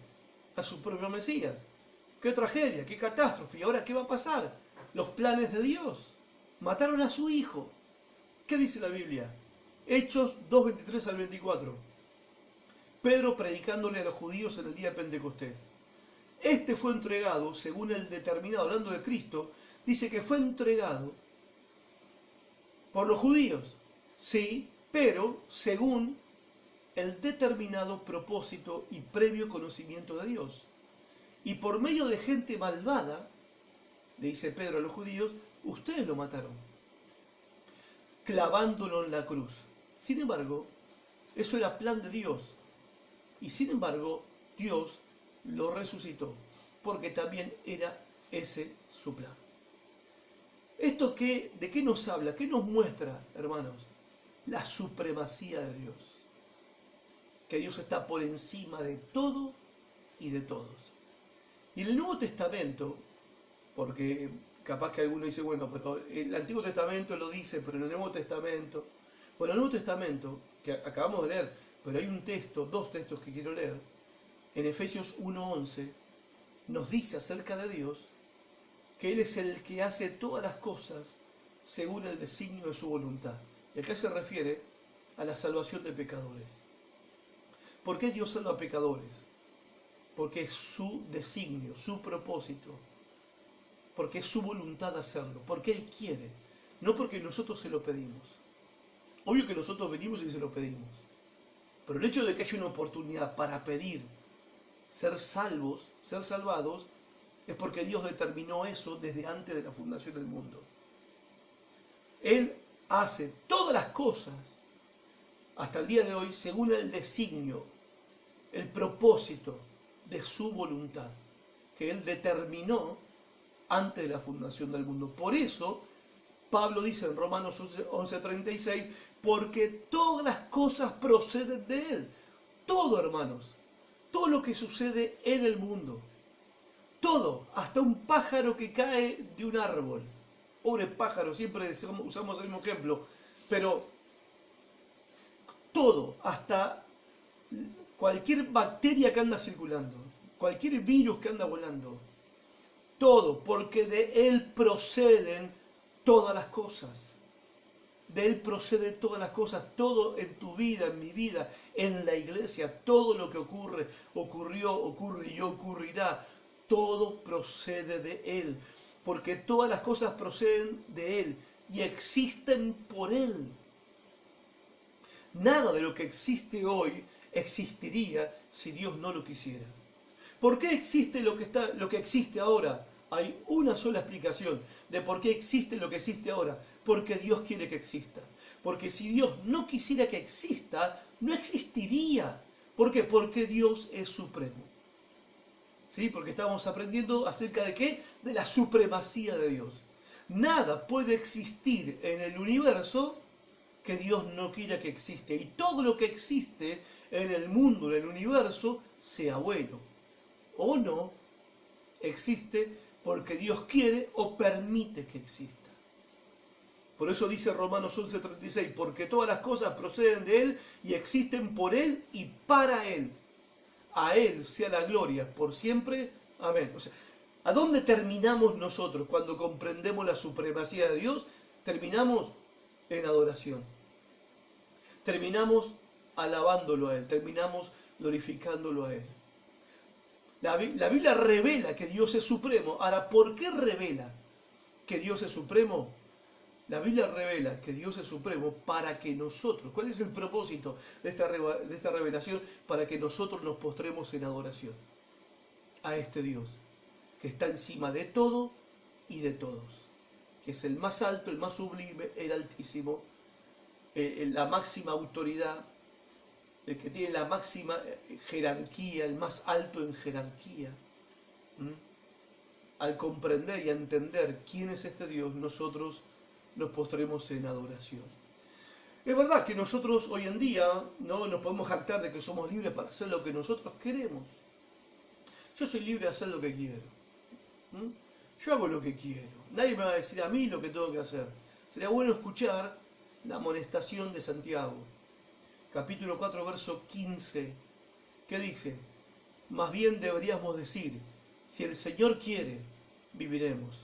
a su propio Mesías. ¡Qué tragedia! ¡Qué catástrofe! ¿Y ahora qué va a pasar? los planes de Dios. Mataron a su hijo. ¿Qué dice la Biblia? Hechos 2:23 al 24. Pedro predicándole a los judíos en el día de Pentecostés. Este fue entregado, según el determinado, hablando de Cristo, dice que fue entregado por los judíos, sí, pero según el determinado propósito y previo conocimiento de Dios. Y por medio de gente malvada, le dice Pedro a los judíos, ustedes lo mataron, clavándolo en la cruz. Sin embargo, eso era plan de Dios. Y sin embargo, Dios lo resucitó, porque también era ese su plan. ¿Esto qué, de qué nos habla? ¿Qué nos muestra, hermanos? La supremacía de Dios. Que Dios está por encima de todo y de todos. Y en el Nuevo Testamento, porque capaz que alguno dice, bueno, pero el Antiguo Testamento lo dice, pero en el Nuevo Testamento... Bueno, el Nuevo Testamento, que acabamos de leer, pero hay un texto, dos textos que quiero leer, en Efesios 1:11, nos dice acerca de Dios que Él es el que hace todas las cosas según el designio de su voluntad. Y acá se refiere a la salvación de pecadores. ¿Por qué Dios salva a pecadores? Porque es su designio, su propósito, porque es su voluntad hacerlo, porque Él quiere, no porque nosotros se lo pedimos. Obvio que nosotros venimos y se lo pedimos, pero el hecho de que haya una oportunidad para pedir ser salvos, ser salvados, es porque Dios determinó eso desde antes de la fundación del mundo. Él hace todas las cosas hasta el día de hoy según el designio, el propósito de su voluntad, que Él determinó antes de la fundación del mundo. Por eso, Pablo dice en Romanos 11:36, porque todas las cosas proceden de Él. Todo, hermanos, todo lo que sucede en el mundo, todo, hasta un pájaro que cae de un árbol. Pobre pájaro, siempre usamos el mismo ejemplo, pero todo, hasta cualquier bacteria que anda circulando, cualquier virus que anda volando, todo, porque de Él proceden todas las cosas. De Él proceden todas las cosas, todo en tu vida, en mi vida, en la iglesia, todo lo que ocurre, ocurrió, ocurre y ocurrirá, todo procede de Él, porque todas las cosas proceden de Él y existen por Él. Nada de lo que existe hoy existiría si Dios no lo quisiera. ¿Por qué existe lo que existe ahora? Hay una sola explicación de por qué existe lo que existe ahora. Porque Dios quiere que exista. Porque si Dios no quisiera que exista, no existiría. ¿Por qué? Porque Dios es supremo. ¿Sí? Porque estamos aprendiendo acerca de ¿qué? De la supremacía de Dios. Nada puede existir en el universo que Dios no quiera que existe. Y todo lo que existe en el mundo, en el universo, sea bueno o no, existe porque Dios quiere o permite que exista. Por eso dice Romanos 11:36, porque todas las cosas proceden de Él y existen por Él y para Él. A Él sea la gloria por siempre. Amén. O sea, ¿a dónde terminamos nosotros cuando comprendemos la supremacía de Dios? Terminamos en adoración. Terminamos alabándolo a Él. Terminamos glorificándolo a Él. La Biblia revela que Dios es supremo. Ahora, ¿por qué revela que Dios es supremo? La Biblia revela que Dios es supremo para que nosotros, ¿cuál es el propósito de esta revelación? Para que nosotros nos postremos en adoración a este Dios, que está encima de todo y de todos, que es el más alto, el más sublime, el altísimo, la máxima autoridad, el que tiene la máxima jerarquía, el más alto en jerarquía. Al comprender y entender quién es este Dios, nosotros nos postremos en adoración. Es verdad que nosotros hoy en día no nos podemos jactar de que somos libres para hacer lo que nosotros queremos. Yo soy libre de hacer lo que quiero. Yo hago lo que quiero. Nadie me va a decir a mí lo que tengo que hacer. Sería bueno escuchar la amonestación de Santiago, capítulo 4, verso 15, que dice: más bien deberíamos decir, si el Señor quiere, viviremos.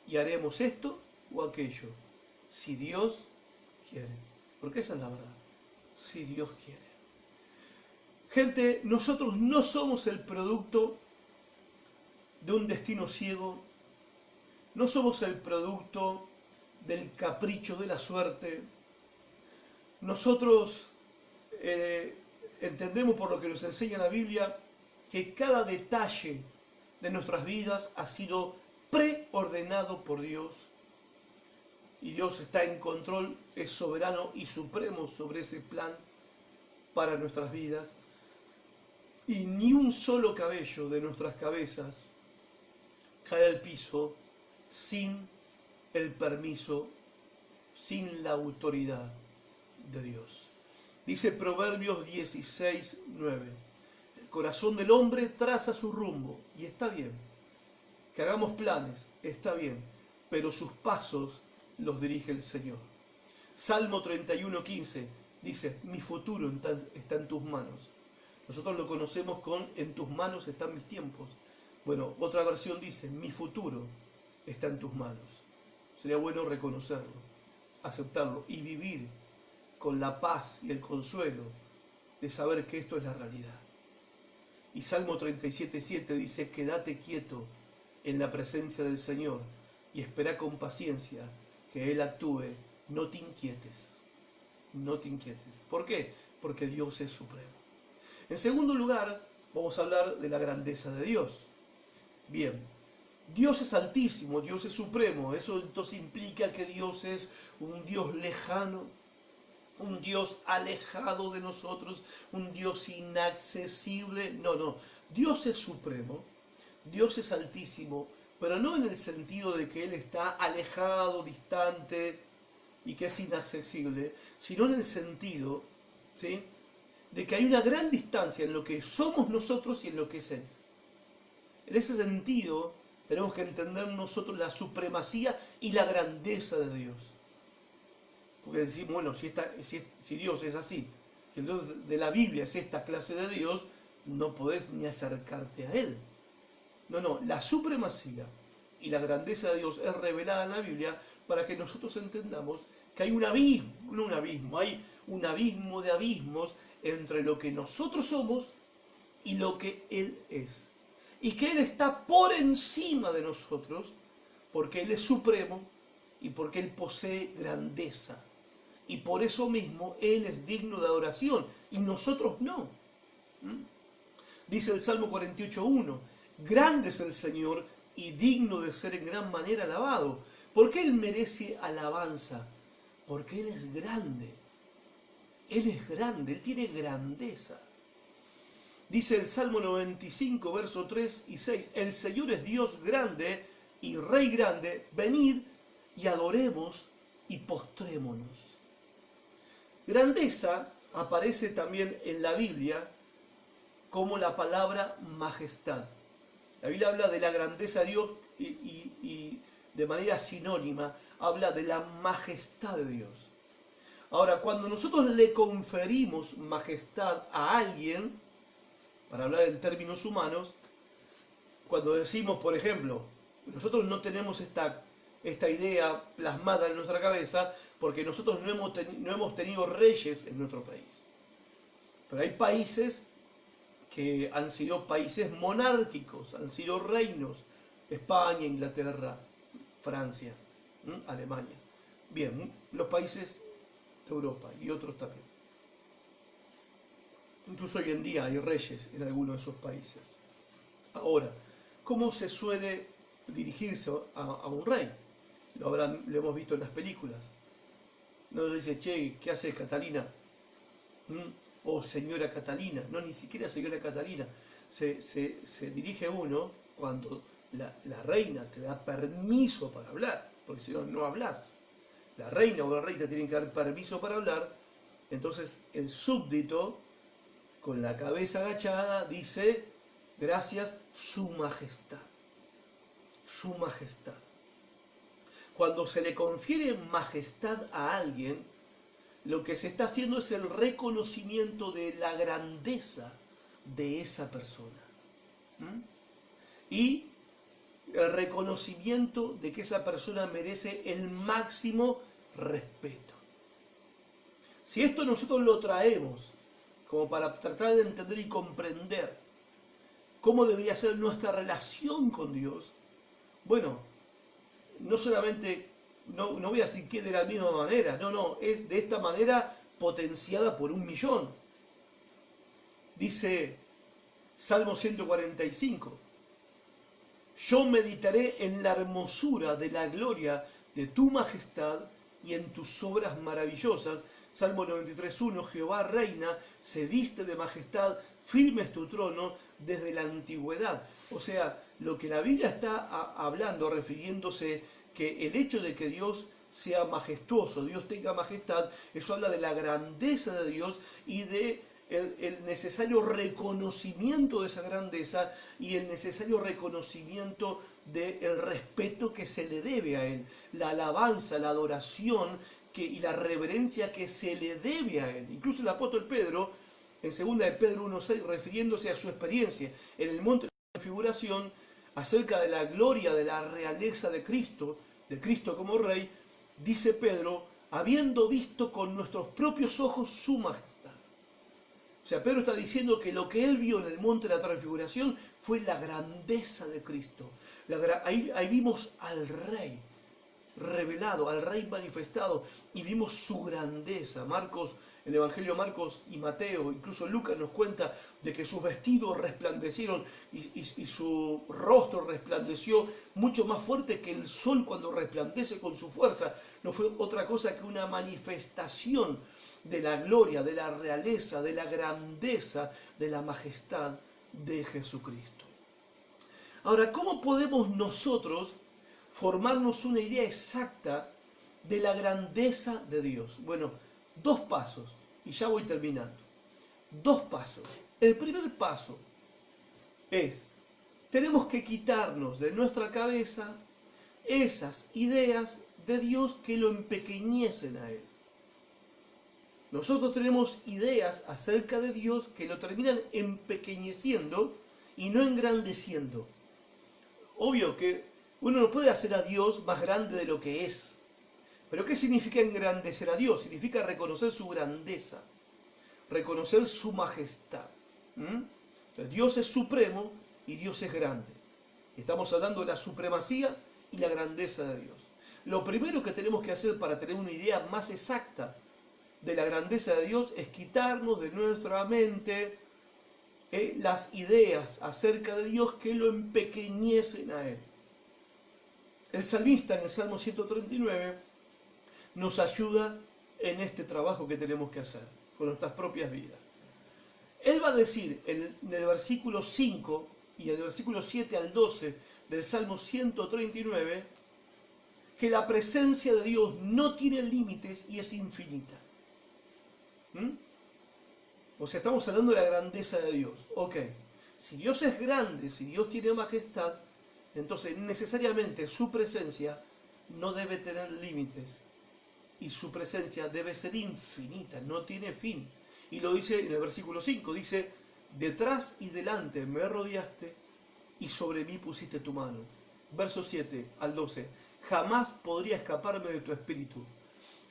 y haremos esto o aquello, si Dios quiere. Porque esa es la verdad, si Dios quiere. Gente, nosotros no somos el producto de un destino ciego, no somos el producto del capricho de la suerte. Nosotros entendemos por lo que nos enseña la Biblia que cada detalle de nuestras vidas ha sido preordenado por Dios. Y Dios está en control, es soberano y supremo sobre ese plan para nuestras vidas. Y ni un solo cabello de nuestras cabezas cae al piso sin el permiso, sin la autoridad de Dios. Dice Proverbios 16:9. El corazón del hombre traza su rumbo, y está bien. Que hagamos planes, está bien, pero sus pasos los dirige el Señor. Salmo 31:15 dice, mi futuro está en tus manos. Nosotros lo conocemos con en tus manos están mis tiempos. Bueno, otra versión dice, mi futuro está en tus manos. Sería bueno reconocerlo, aceptarlo y vivir con la paz y el consuelo de saber que esto es la realidad. Y Salmo 37:7 dice, quédate quieto en la presencia del Señor y espera con paciencia que Él actúe. No te inquietes, no te inquietes. ¿Por qué? Porque Dios es supremo. En segundo lugar, vamos a hablar de la grandeza de Dios. Bien, Dios es altísimo, Dios es supremo. Eso entonces implica que Dios es un Dios lejano, un Dios alejado de nosotros, un Dios inaccesible. No, no. Dios es supremo, Dios es altísimo, pero no en el sentido de que Él está alejado, distante y que es inaccesible, sino en el sentido, ¿sí?, de que hay una gran distancia en lo que somos nosotros y en lo que es Él. En ese sentido, tenemos que entender nosotros la supremacía y la grandeza de Dios. Porque decimos, bueno, si Dios es así, si el Dios de la Biblia es esta clase de Dios, no podés ni acercarte a Él. No, no, la supremacía y la grandeza de Dios es revelada en la Biblia para que nosotros entendamos que hay un abismo, no un abismo, hay un abismo de abismos entre lo que nosotros somos y lo que Él es. Y que Él está por encima de nosotros porque Él es supremo y porque Él posee grandeza. Y por eso mismo Él es digno de adoración y nosotros no. Dice el Salmo 48:1, grande es el Señor y digno de ser en gran manera alabado. ¿Por qué Él merece alabanza? Porque Él es grande. Él es grande, Él tiene grandeza. Dice el Salmo 95, verso 3 y 6, el Señor es Dios grande y Rey grande, venid y adoremos y postrémonos. Grandeza aparece también en la Biblia como la palabra majestad. La Biblia habla de la grandeza de Dios y de manera sinónima habla de la majestad de Dios. Ahora, cuando nosotros le conferimos majestad a alguien, para hablar en términos humanos, cuando decimos, por ejemplo, nosotros no tenemos esta idea plasmada en nuestra cabeza porque nosotros no hemos tenido reyes en nuestro país. Pero hay países que han sido países monárquicos, han sido reinos, España, Inglaterra, Francia, Alemania. Bien, los países de Europa y otros también. Incluso hoy en día hay reyes en algunos de esos países. Ahora, ¿cómo se suele dirigirse a un rey? Lo hemos visto en las películas. No le dice, che, ¿qué hace Catalina? O señora Catalina. No, ni siquiera señora Catalina. Se dirige uno cuando la reina te da permiso para hablar, porque si no, no hablas. La reina o el rey te tienen que dar permiso para hablar. Entonces el súbdito, con la cabeza agachada, dice, gracias, su majestad. Su majestad. Cuando se le confiere majestad a alguien, lo que se está haciendo es el reconocimiento de la grandeza de esa persona. Y el reconocimiento de que esa persona merece el máximo respeto. Si esto nosotros lo traemos como para tratar de entender y comprender cómo debería ser nuestra relación con Dios, bueno, no solamente, no voy a decir que de la misma manera, no, es de esta manera potenciada por 1.000.000. Dice Salmo 145, yo meditaré en la hermosura de la gloria de tu majestad y en tus obras maravillosas. Salmo 93.1, Jehová reina, se viste de majestad, firme es tu trono desde la antigüedad. O sea, lo que la Biblia está hablando, refiriéndose que el hecho de que Dios sea majestuoso, Dios tenga majestad, eso habla de la grandeza de Dios y de el necesario reconocimiento de esa grandeza y el necesario reconocimiento del respeto que se le debe a Él, la alabanza, la adoración y la reverencia que se le debe a Él. Incluso el apóstol Pedro, en 2 de Pedro 1.6, refiriéndose a su experiencia en el monte de la transfiguración, acerca de la gloria de la realeza de Cristo como Rey, dice Pedro, habiendo visto con nuestros propios ojos su majestad. O sea, Pedro está diciendo que lo que él vio en el monte de la transfiguración fue la grandeza de Cristo. Ahí vimos al Rey revelado, al Rey manifestado, y vimos su grandeza. Marcos, el Evangelio de Marcos y Mateo, incluso Lucas nos cuenta de que sus vestidos resplandecieron y su rostro resplandeció mucho más fuerte que el sol cuando resplandece con su fuerza. No fue otra cosa que una manifestación de la gloria, de la realeza, de la grandeza, de la majestad de Jesucristo. Ahora, ¿cómo podemos nosotros formarnos una idea exacta de la grandeza de Dios? Bueno, 2 pasos, y ya voy terminando. 2 pasos. El primer paso es, tenemos que quitarnos de nuestra cabeza esas ideas de Dios que lo empequeñecen a Él. Nosotros tenemos ideas acerca de Dios que lo terminan empequeñeciendo y no engrandeciendo. Obvio que uno no puede hacer a Dios más grande de lo que es. Pero ¿qué significa engrandecer a Dios? Significa reconocer su grandeza, reconocer su majestad. Entonces, Dios es supremo y Dios es grande. Estamos hablando de la supremacía y la grandeza de Dios. Lo primero que tenemos que hacer para tener una idea más exacta de la grandeza de Dios es quitarnos de nuestra mente las ideas acerca de Dios que lo empequeñecen a Él. El salmista en el Salmo 139 nos ayuda en este trabajo que tenemos que hacer con nuestras propias vidas. Él va a decir en el versículo 5 y el versículo 7 al 12 del Salmo 139 que la presencia de Dios no tiene límites y es infinita. O sea, estamos hablando de la grandeza de Dios. Ok, si Dios es grande, si Dios tiene majestad, entonces necesariamente su presencia no debe tener límites y su presencia debe ser infinita, no tiene fin. Y lo dice en el versículo 5, dice, detrás y delante me rodeaste y sobre mí pusiste tu mano. Verso 7 al 12, jamás podría escaparme de tu espíritu,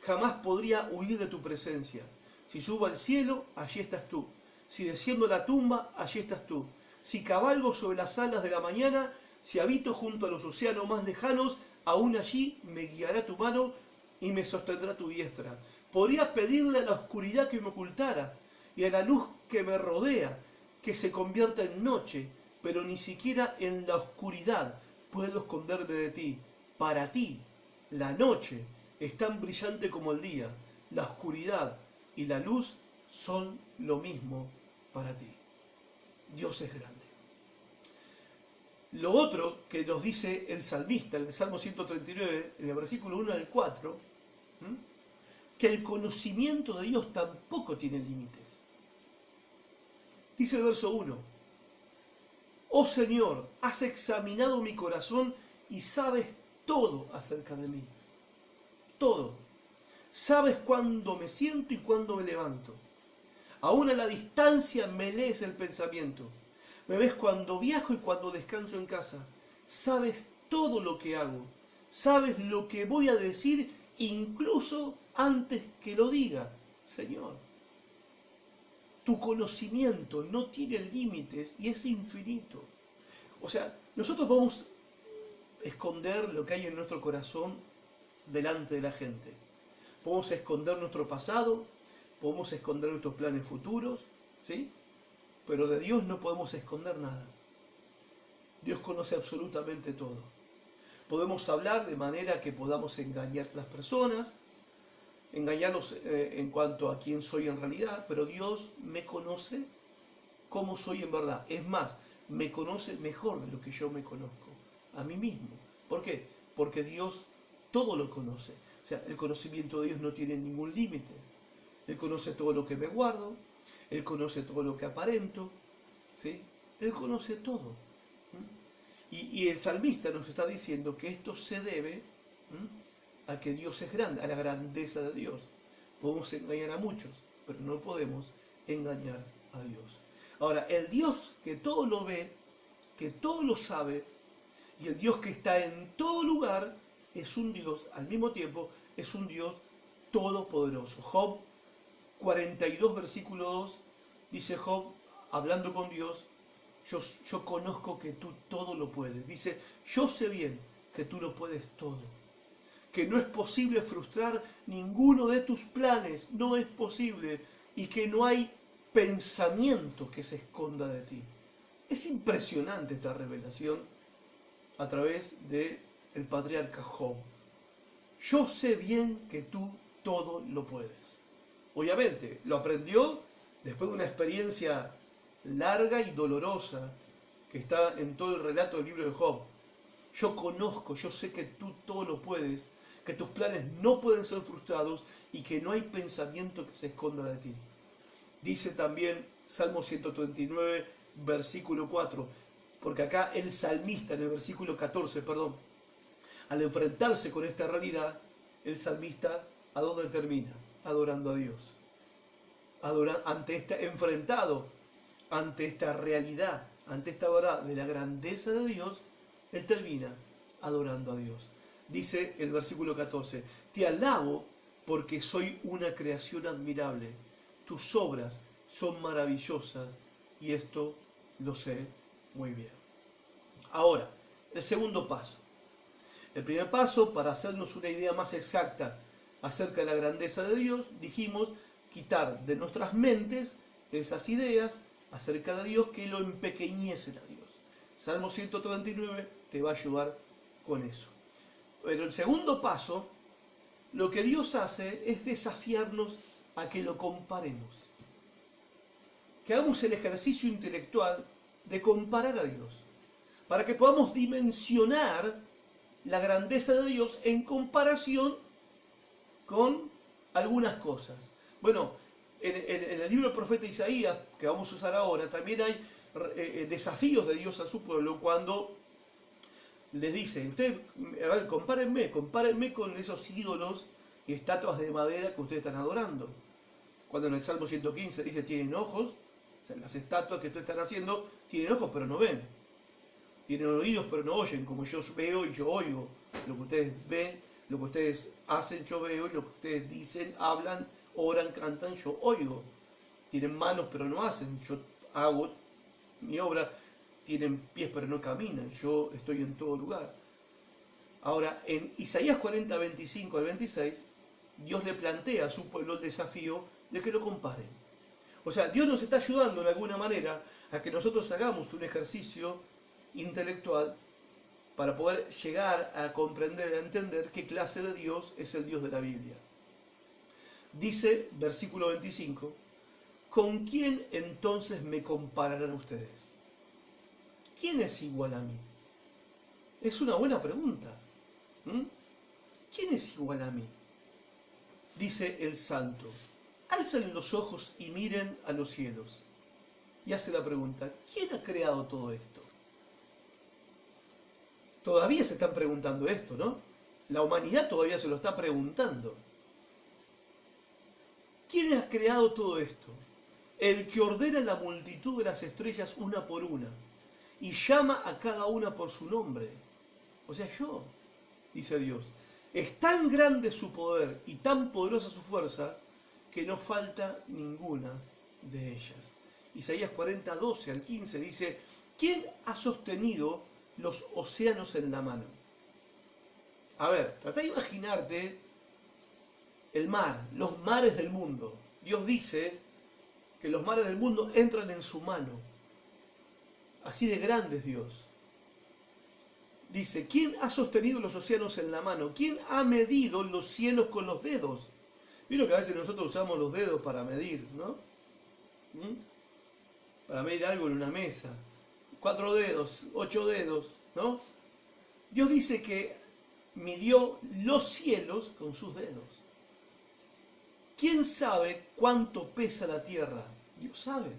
jamás podría huir de tu presencia. Si subo al cielo, allí estás tú. Si desciendo a la tumba, allí estás tú. Si cabalgo sobre las alas de la mañana, si habito junto a los océanos más lejanos, aún allí me guiará tu mano y me sostendrá tu diestra. Podría pedirle a la oscuridad que me ocultara y a la luz que me rodea que se convierta en noche, pero ni siquiera en la oscuridad puedo esconderme de ti. Para ti, la noche es tan brillante como el día, la oscuridad y la luz son lo mismo para ti. Dios es grande. Lo otro que nos dice el salmista en el Salmo 139, en el versículo 1 al 4, que el conocimiento de Dios tampoco tiene límites. Dice el verso 1, oh Señor, has examinado mi corazón y sabes todo acerca de mí. Todo. Sabes cuándo me siento y cuándo me levanto. Aún a la distancia me lees el pensamiento. Me ves cuando viajo y cuando descanso en casa. Sabes todo lo que hago. Sabes lo que voy a decir incluso antes que lo diga, Señor. Tu conocimiento no tiene límites y es infinito. O sea, nosotros podemos esconder lo que hay en nuestro corazón delante de la gente. Podemos esconder nuestro pasado, podemos esconder nuestros planes futuros, ¿sí? Pero de Dios no podemos esconder nada. Dios conoce absolutamente todo. Podemos hablar de manera que podamos engañar a las personas, engañarlos en cuanto a quién soy en realidad, pero Dios me conoce como soy en verdad. Es más, me conoce mejor de lo que yo me conozco a mí mismo. ¿Por qué? Porque Dios todo lo conoce. O sea, el conocimiento de Dios no tiene ningún límite. Él conoce todo lo que me guardo, Él conoce todo lo que aparento, ¿sí? Él conoce todo. Y el salmista nos está diciendo que esto se debe a que Dios es grande, a la grandeza de Dios. Podemos engañar a muchos, pero no podemos engañar a Dios. Ahora, el Dios que todo lo ve, que todo lo sabe, y el Dios que está en todo lugar, es un Dios, al mismo tiempo, es un Dios todopoderoso. Job 42, versículo 2, dice Job, hablando con Dios, yo conozco que tú todo lo puedes. Dice, yo sé bien que tú lo puedes todo. Que no es posible frustrar ninguno de tus planes, no es posible. Y que no hay pensamiento que se esconda de ti. Es impresionante esta revelación a través del patriarca Job. Yo sé bien que tú todo lo puedes. Obviamente, lo aprendió después de una experiencia larga y dolorosa que está en todo el relato del libro de Job. Yo conozco, yo sé que tú todo lo puedes, que tus planes no pueden ser frustrados y que no hay pensamiento que se esconda de ti. Dice también Salmo 139, versículo 4, porque acá el salmista, en el versículo 14, al enfrentarse con esta realidad, el salmista, ¿a dónde termina? Adorando a Dios. Enfrentado ante esta realidad, ante esta verdad de la grandeza de Dios, él termina adorando a Dios. Dice el versículo 14, te alabo porque soy una creación admirable. Tus obras son maravillosas y esto lo sé muy bien. Ahora, el segundo paso. El primer paso, para hacernos una idea más exacta acerca de la grandeza de Dios, dijimos quitar de nuestras mentes esas ideas acerca de Dios que lo empequeñecen a Dios. Salmo 139 te va a ayudar con eso. Pero el segundo paso, lo que Dios hace es desafiarnos a que lo comparemos. Que hagamos el ejercicio intelectual de comparar a Dios, para que podamos dimensionar la grandeza de Dios en comparación con algunas cosas. Bueno, en el libro del profeta Isaías, que vamos a usar ahora, también hay desafíos de Dios a su pueblo cuando les dice, ustedes, a ver, compárenme con esos ídolos y estatuas de madera que ustedes están adorando. Cuando en el Salmo 115 dice, tienen ojos, o sea, las estatuas que ustedes están haciendo tienen ojos pero no ven. Tienen oídos pero no oyen, como yo veo y yo oigo. Lo que ustedes ven, lo que ustedes hacen yo veo, y lo que ustedes dicen, hablan, oran, cantan, yo oigo. Tienen manos pero no hacen, yo hago mi obra. Tienen pies pero no caminan, yo estoy en todo lugar. Ahora, en Isaías 40, 25 al 26, Dios le plantea a su pueblo el desafío de que lo comparen. O sea, Dios nos está ayudando de alguna manera a que nosotros hagamos un ejercicio intelectual para poder llegar a comprender, a entender qué clase de Dios es el Dios de la Biblia. Dice, versículo 25, ¿con quién entonces me compararán ustedes? ¿Quién es igual a mí? Es una buena pregunta. ¿Quién es igual a mí? Dice el santo. Alcen los ojos y miren a los cielos. Y hace la pregunta, ¿quién ha creado todo esto? Todavía se están preguntando esto, ¿no? La humanidad todavía se lo está preguntando. ¿Quién ha creado todo esto? El que ordena la multitud de las estrellas una por una y llama a cada una por su nombre. o sea, yo, dice Dios. Es tan grande su poder y tan poderosa su fuerza que no falta ninguna de ellas. Isaías 40, 12 al 15 dice, ¿quién ha sostenido los océanos en la mano? A ver, trata de imaginarte el mar, los mares del mundo. Dios dice que los mares del mundo entran en su mano. Así de grande es Dios. Dice, ¿quién ha sostenido los océanos en la mano? ¿Quién ha medido los cielos con los dedos? Vieron que a veces nosotros usamos los dedos para medir, ¿no? Para medir algo en una mesa. 4 dedos, 8 dedos, ¿no? Dios dice que midió los cielos con sus dedos. ¿Quién sabe cuánto pesa la tierra? Dios sabe.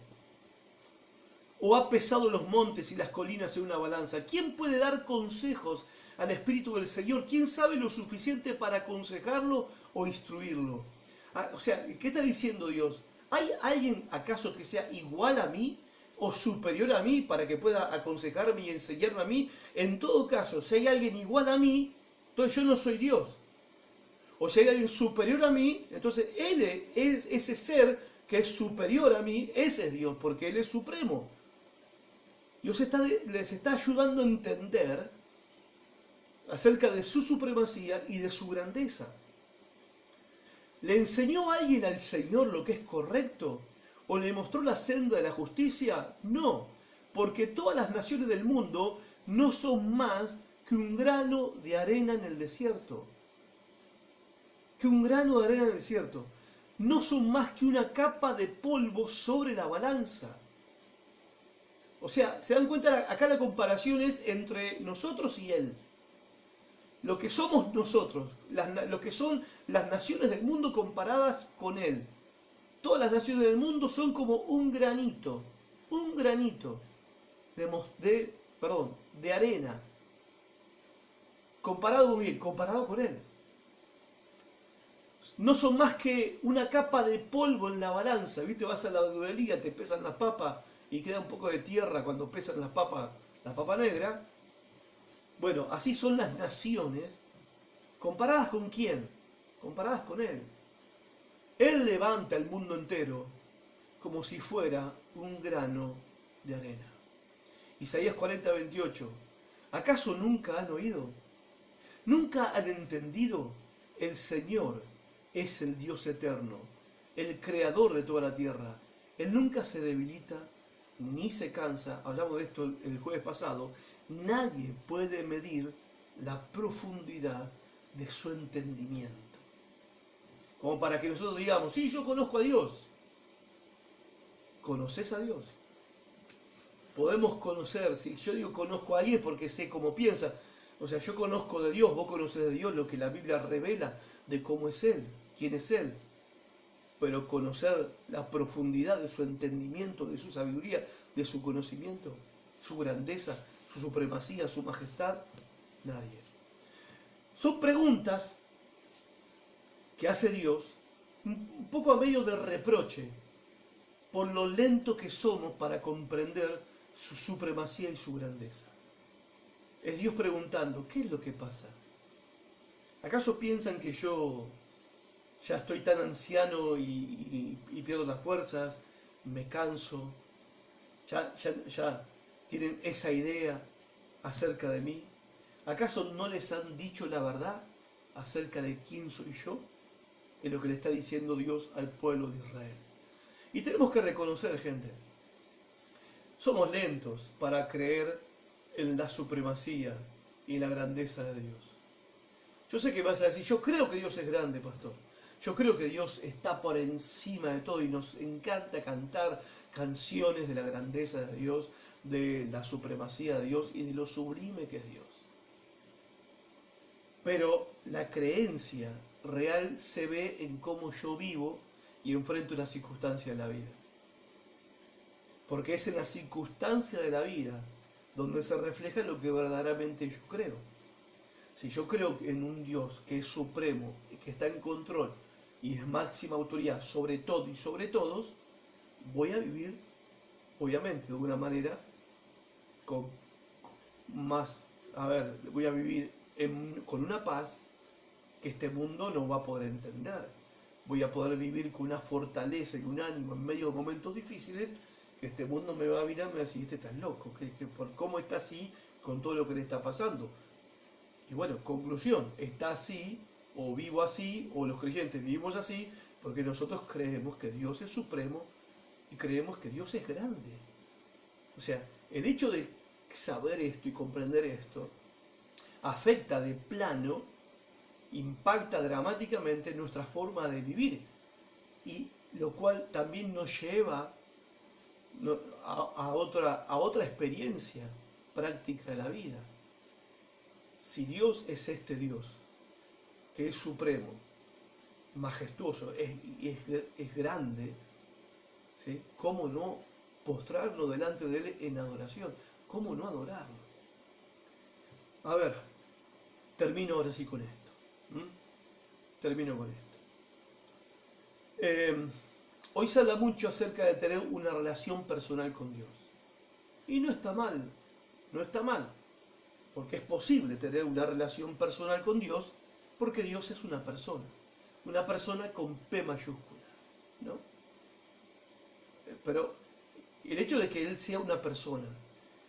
¿O ha pesado los montes y las colinas en una balanza? ¿Quién puede dar consejos al Espíritu del Señor? ¿Quién sabe lo suficiente para aconsejarlo o instruirlo? O sea, ¿qué está diciendo Dios? ¿Hay alguien acaso que sea igual a mí o superior a mí para que pueda aconsejarme y enseñarme a mí? En todo caso, si hay alguien igual a mí, entonces yo no soy Dios. O si hay alguien superior a mí, entonces Él es ese ser que es superior a mí, ese es Dios, porque Él es supremo. Dios les está ayudando a entender acerca de su supremacía y de su grandeza. ¿Le enseñó alguien al Señor lo que es correcto? ¿O le mostró la senda de la justicia? No, porque todas las naciones del mundo no son más que un grano de arena en el desierto. Que un grano de arena en el desierto. No son más que una capa de polvo sobre la balanza. O sea, se dan cuenta, acá la comparación es entre nosotros y Él. Lo que somos nosotros, lo que son las naciones del mundo comparadas con Él. Todas las naciones del mundo son como un granito de arena. Comparado con Él. No son más que una capa de polvo en la balanza. ¿Viste? Vas a la verdulería, te pesan la papa y queda un poco de tierra cuando pesan la papa negra. Bueno, así son las naciones. ¿Comparadas con quién? Comparadas con Él. Él levanta el mundo entero como si fuera un grano de arena. Isaías 40, 28. ¿Acaso nunca han oído? ¿Nunca han entendido? El Señor es el Dios eterno, el creador de toda la tierra. Él nunca se debilita ni se cansa. Hablamos de esto el jueves pasado. Nadie puede medir la profundidad de su entendimiento. Como para que nosotros digamos, sí, yo conozco a Dios. ¿Conoces a Dios? Podemos conocer, si yo digo conozco a alguien porque sé cómo piensa. O sea, yo conozco de Dios, vos conocés de Dios lo que la Biblia revela de cómo es Él, quién es Él. Pero conocer la profundidad de su entendimiento, de su sabiduría, de su conocimiento, su grandeza, su supremacía, su majestad, nadie. Son preguntas que hace Dios un poco a medio de reproche por lo lento que somos para comprender su supremacía y su grandeza. Es Dios preguntando, ¿qué es lo que pasa? ¿Acaso piensan que yo ya estoy tan anciano y pierdo las fuerzas, me canso? ¿Ya tienen esa idea acerca de mí? ¿Acaso no les han dicho la verdad acerca de quién soy yo? Es lo que le está diciendo Dios al pueblo de Israel. Y tenemos que reconocer, gente, somos lentos para creer en la supremacía y en la grandeza de Dios. Yo sé que vas a decir, yo creo que Dios es grande, pastor. Yo creo que Dios está por encima de todo y nos encanta cantar canciones de la grandeza de Dios, de la supremacía de Dios y de lo sublime que es Dios. Pero la creencia real se ve en cómo yo vivo y enfrento una circunstancia de la vida. Porque es en la circunstancia de la vida donde se refleja lo que verdaderamente yo creo. Si yo creo en un Dios que es supremo, que está en control y es máxima autoridad sobre todo y sobre todos, voy a vivir, obviamente, de una manera con más a ver, voy a vivir con una paz que este mundo no va a poder entender. Voy a poder vivir con una fortaleza y un ánimo en medio de momentos difíciles que este mundo me va a mirar y me va a decir, este estás loco, por cómo está así con todo lo que le está pasando. Y bueno, conclusión, está así, o vivo así, o los creyentes vivimos así, porque nosotros creemos que Dios es supremo y creemos que Dios es grande. O sea, el hecho de saber esto y comprender esto afecta de plano, impacta dramáticamente nuestra forma de vivir, y lo cual también nos lleva a otra experiencia práctica de la vida. Si Dios es este Dios, que es supremo, majestuoso, es grande, ¿sí? ¿Cómo no postrarnos delante de Él en adoración? ¿Cómo no adorarlo? A ver, termino ahora sí con esto. Termino con esto. Hoy se habla mucho acerca de tener una relación personal con Dios. Y no está mal, no está mal. Porque es posible tener una relación personal con Dios, porque Dios es una persona con P mayúscula, ¿no? Pero el hecho de que Él sea una persona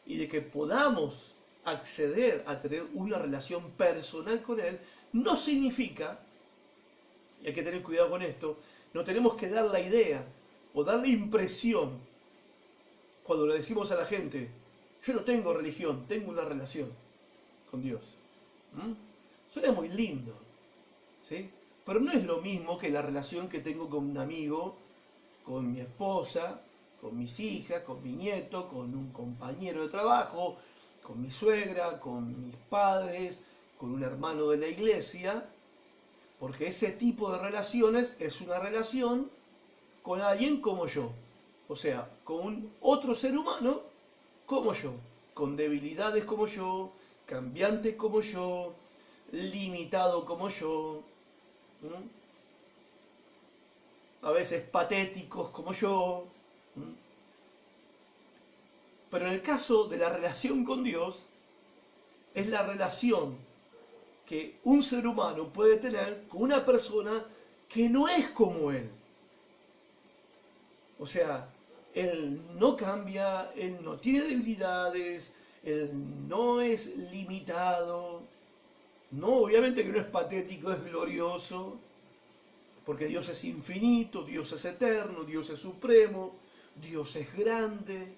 y de que podamos acceder a tener una relación personal con Él, no significa, y hay que tener cuidado con esto, no tenemos que dar la idea o dar la impresión cuando le decimos a la gente, yo no tengo religión, tengo una relación con Dios. Suena muy lindo, ¿sí? Pero no es lo mismo que la relación que tengo con un amigo, con mi esposa, con mis hijas, con mi nieto, con un compañero de trabajo, con mi suegra, con mis padres, con un hermano de la iglesia, porque ese tipo de relaciones es una relación con alguien como yo, o sea, con un otro ser humano como yo, con debilidades como yo, cambiante como yo, limitado como yo, a veces patéticos como yo. Pero en el caso de la relación con Dios, es la relación que un ser humano puede tener con una persona que no es como él. O sea, Él no cambia, Él no tiene debilidades, Él no es limitado. No, obviamente que no es patético, es glorioso, porque Dios es infinito, Dios es eterno, Dios es supremo, Dios es grande.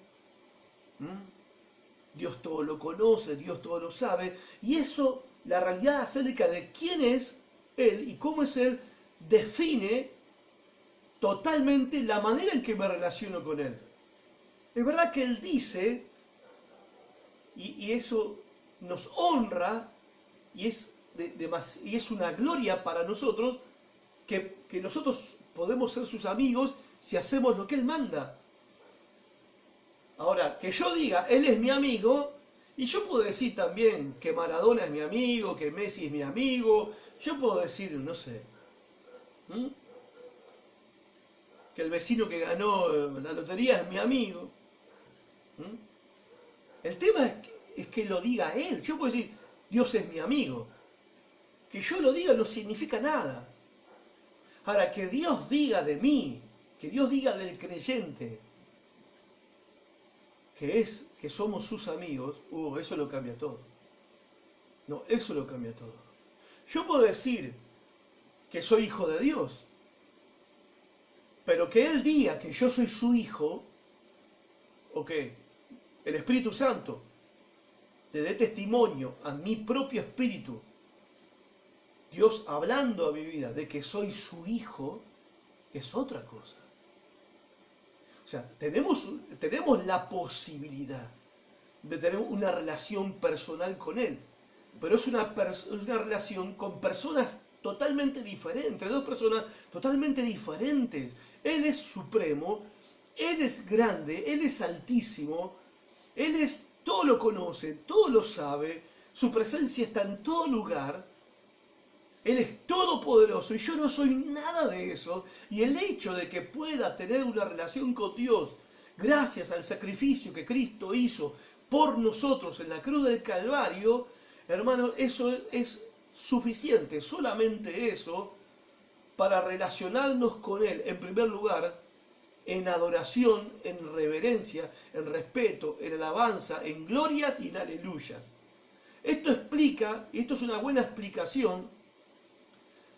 Dios todo lo conoce, Dios todo lo sabe, y eso, la realidad acerca de quién es Él y cómo es Él, define totalmente la manera en que me relaciono con Él. Es verdad que Él dice, y eso nos honra, y es una gloria para nosotros, que nosotros podemos ser sus amigos si hacemos lo que Él manda. Ahora, que yo diga, Él es mi amigo, y yo puedo decir también que Maradona es mi amigo, que Messi es mi amigo, yo puedo decir, no sé, que el vecino que ganó la lotería es mi amigo. El tema es que lo diga Él. Yo puedo decir, Dios es mi amigo. Que yo lo diga no significa nada. Ahora, que Dios diga de mí, que Dios diga del creyente, que somos sus amigos, eso lo cambia todo. No, eso lo cambia todo. Yo puedo decir que soy hijo de Dios, pero que Él diga que yo soy su hijo, o que el Espíritu Santo le dé testimonio a mi propio espíritu, Dios hablando a mi vida de que soy su hijo, es otra cosa. O sea, tenemos la posibilidad de tener una relación personal con Él, pero es una relación con personas totalmente diferentes, dos personas totalmente diferentes. Él es supremo, Él es grande, Él es altísimo, Él todo lo conoce, todo lo sabe, su presencia está en todo lugar. Él es todopoderoso y yo no soy nada de eso. Y el hecho de que pueda tener una relación con Dios gracias al sacrificio que Cristo hizo por nosotros en la cruz del Calvario, hermanos, eso es suficiente, solamente eso, para relacionarnos con Él, en primer lugar, en adoración, en reverencia, en respeto, en alabanza, en glorias y en aleluyas. Esto explica, y esto es una buena explicación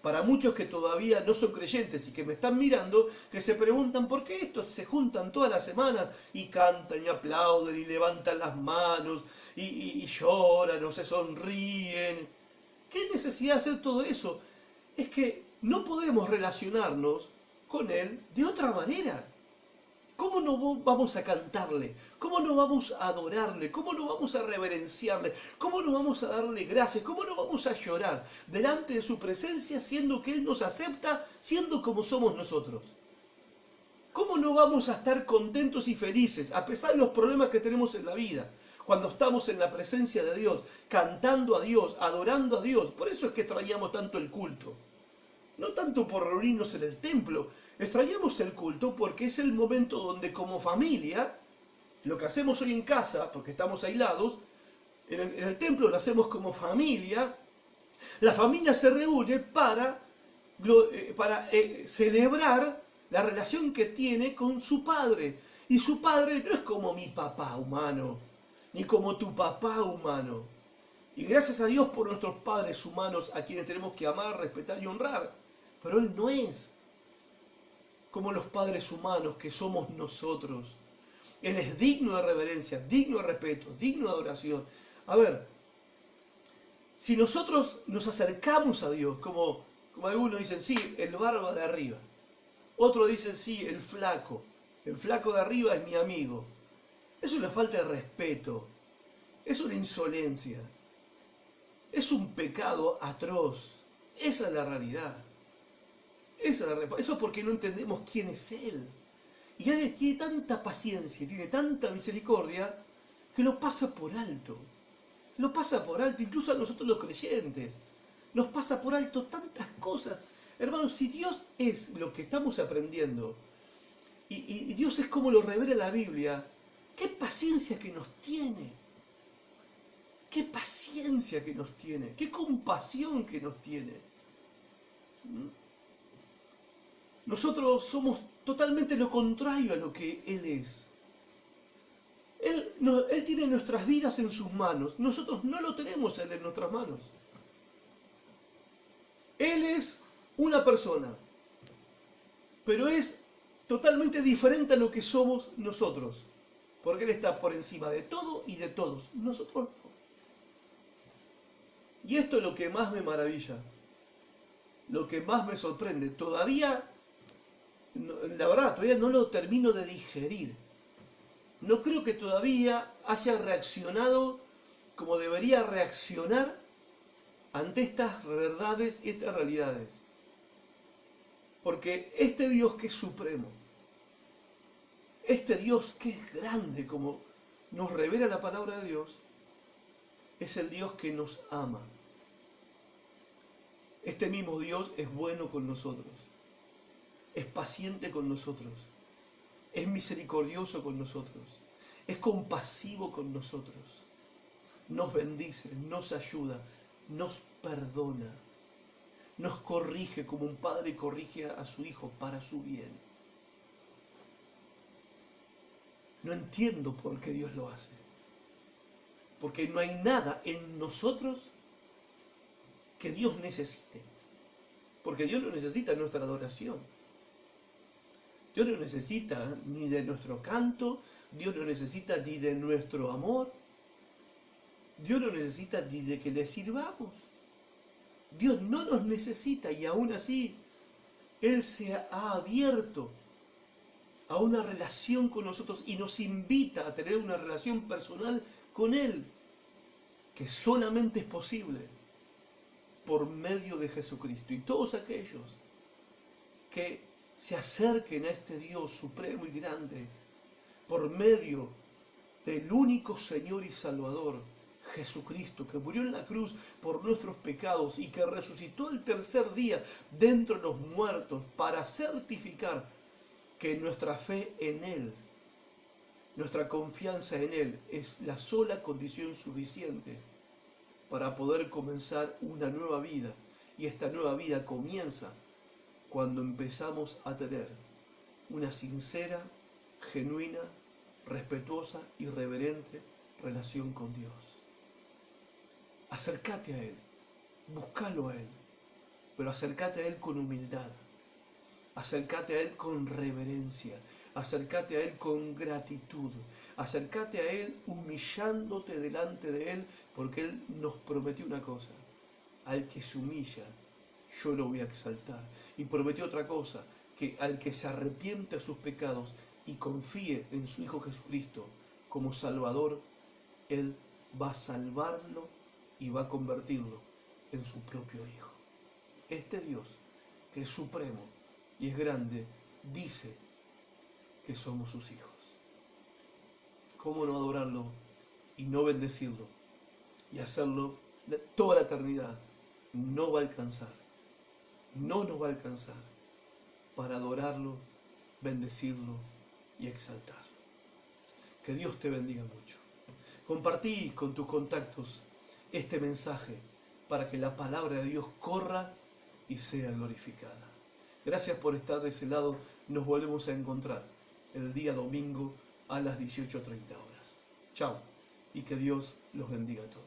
para muchos que todavía no son creyentes y que me están mirando, que se preguntan por qué estos se juntan toda la semana y cantan y aplauden y levantan las manos y lloran o se sonríen. ¿Qué necesidad de hacer todo eso? Es que no podemos relacionarnos con Él de otra manera. ¿Cómo no vamos a cantarle? ¿Cómo no vamos a adorarle? ¿Cómo no vamos a reverenciarle? ¿Cómo no vamos a darle gracias? ¿Cómo no vamos a llorar delante de su presencia, siendo que Él nos acepta, siendo como somos nosotros? ¿Cómo no vamos a estar contentos y felices, a pesar de los problemas que tenemos en la vida, cuando estamos en la presencia de Dios, cantando a Dios, adorando a Dios? Por eso es que extrañamos tanto el culto. No tanto por reunirnos en el templo, extrañamos el culto porque es el momento donde como familia, lo que hacemos hoy en casa, porque estamos aislados, en el templo lo hacemos como familia, la familia se reúne para celebrar la relación que tiene con su padre. Y su padre no es como mi papá humano, ni como tu papá humano. Y gracias a Dios por nuestros padres humanos a quienes tenemos que amar, respetar y honrar. Pero Él no es como los padres humanos que somos nosotros. Él es digno de reverencia, digno de respeto, digno de adoración. A ver, si nosotros nos acercamos a Dios, como algunos dicen, sí, el barba de arriba. Otros dicen, sí, el flaco de arriba es mi amigo. Es una falta de respeto, es una insolencia, es un pecado atroz. Esa es la realidad. Eso porque no entendemos quién es Él. Y Él tiene tanta paciencia, tiene tanta misericordia, que lo pasa por alto. Lo pasa por alto, incluso a nosotros los creyentes. Nos pasa por alto tantas cosas. Hermanos, si Dios es lo que estamos aprendiendo, y Dios es como lo revela la Biblia, qué paciencia que nos tiene. Qué paciencia que nos tiene. Qué compasión que nos tiene. Nosotros somos totalmente lo contrario a lo que Él es. Él tiene nuestras vidas en sus manos. Nosotros no lo tenemos Él en nuestras manos. Él es una persona, pero es totalmente diferente a lo que somos nosotros. Porque Él está por encima de todo y de todos. Nosotros no. Y esto es lo que más me maravilla. Lo que más me sorprende. La verdad, todavía no lo termino de digerir. No creo que todavía haya reaccionado como debería reaccionar ante estas verdades y estas realidades. Porque este Dios que es supremo, este Dios que es grande, como nos revela la palabra de Dios, es el Dios que nos ama. Este mismo Dios es bueno con nosotros. Es paciente con nosotros, es misericordioso con nosotros, es compasivo con nosotros, nos bendice, nos ayuda, nos perdona, nos corrige como un padre corrige a su hijo para su bien. No entiendo por qué Dios lo hace, porque no hay nada en nosotros que Dios necesite, porque Dios no necesita nuestra adoración. Dios no necesita ni de nuestro canto, Dios no necesita ni de nuestro amor, Dios no necesita ni de que le sirvamos. Dios no nos necesita y aún así Él se ha abierto a una relación con nosotros y nos invita a tener una relación personal con Él, que solamente es posible por medio de Jesucristo. Y todos aquellos que se acerquen a este Dios supremo y grande por medio del único Señor y Salvador, Jesucristo, que murió en la cruz por nuestros pecados y que resucitó el tercer día dentro de los muertos para certificar que nuestra fe en Él Nuestra confianza en Él es la sola condición suficiente para poder comenzar una nueva vida. Y esta nueva vida comienza cuando empezamos a tener una sincera, genuina, respetuosa y reverente relación con Dios. Acércate a Él, búscalo a Él, pero acércate a Él con humildad, acércate a Él con reverencia, acércate a Él con gratitud, acércate a Él humillándote delante de Él, porque Él nos prometió una cosa: al que se humilla, yo lo voy a exaltar. Y prometió otra cosa, que al que se arrepiente a sus pecados y confíe en su Hijo Jesucristo como Salvador, Él va a salvarlo y va a convertirlo en su propio Hijo. Este Dios, que es supremo y es grande, dice que somos sus hijos. ¿Cómo no adorarlo y no bendecirlo y hacerlo toda la eternidad? No va a alcanzar, no nos va a alcanzar para adorarlo, bendecirlo y exaltarlo. Que Dios te bendiga mucho. Compartí con tus contactos este mensaje para que la palabra de Dios corra y sea glorificada. Gracias por estar de ese lado. Nos volvemos a encontrar el día domingo a las 18:30 horas. Chao y que Dios los bendiga a todos.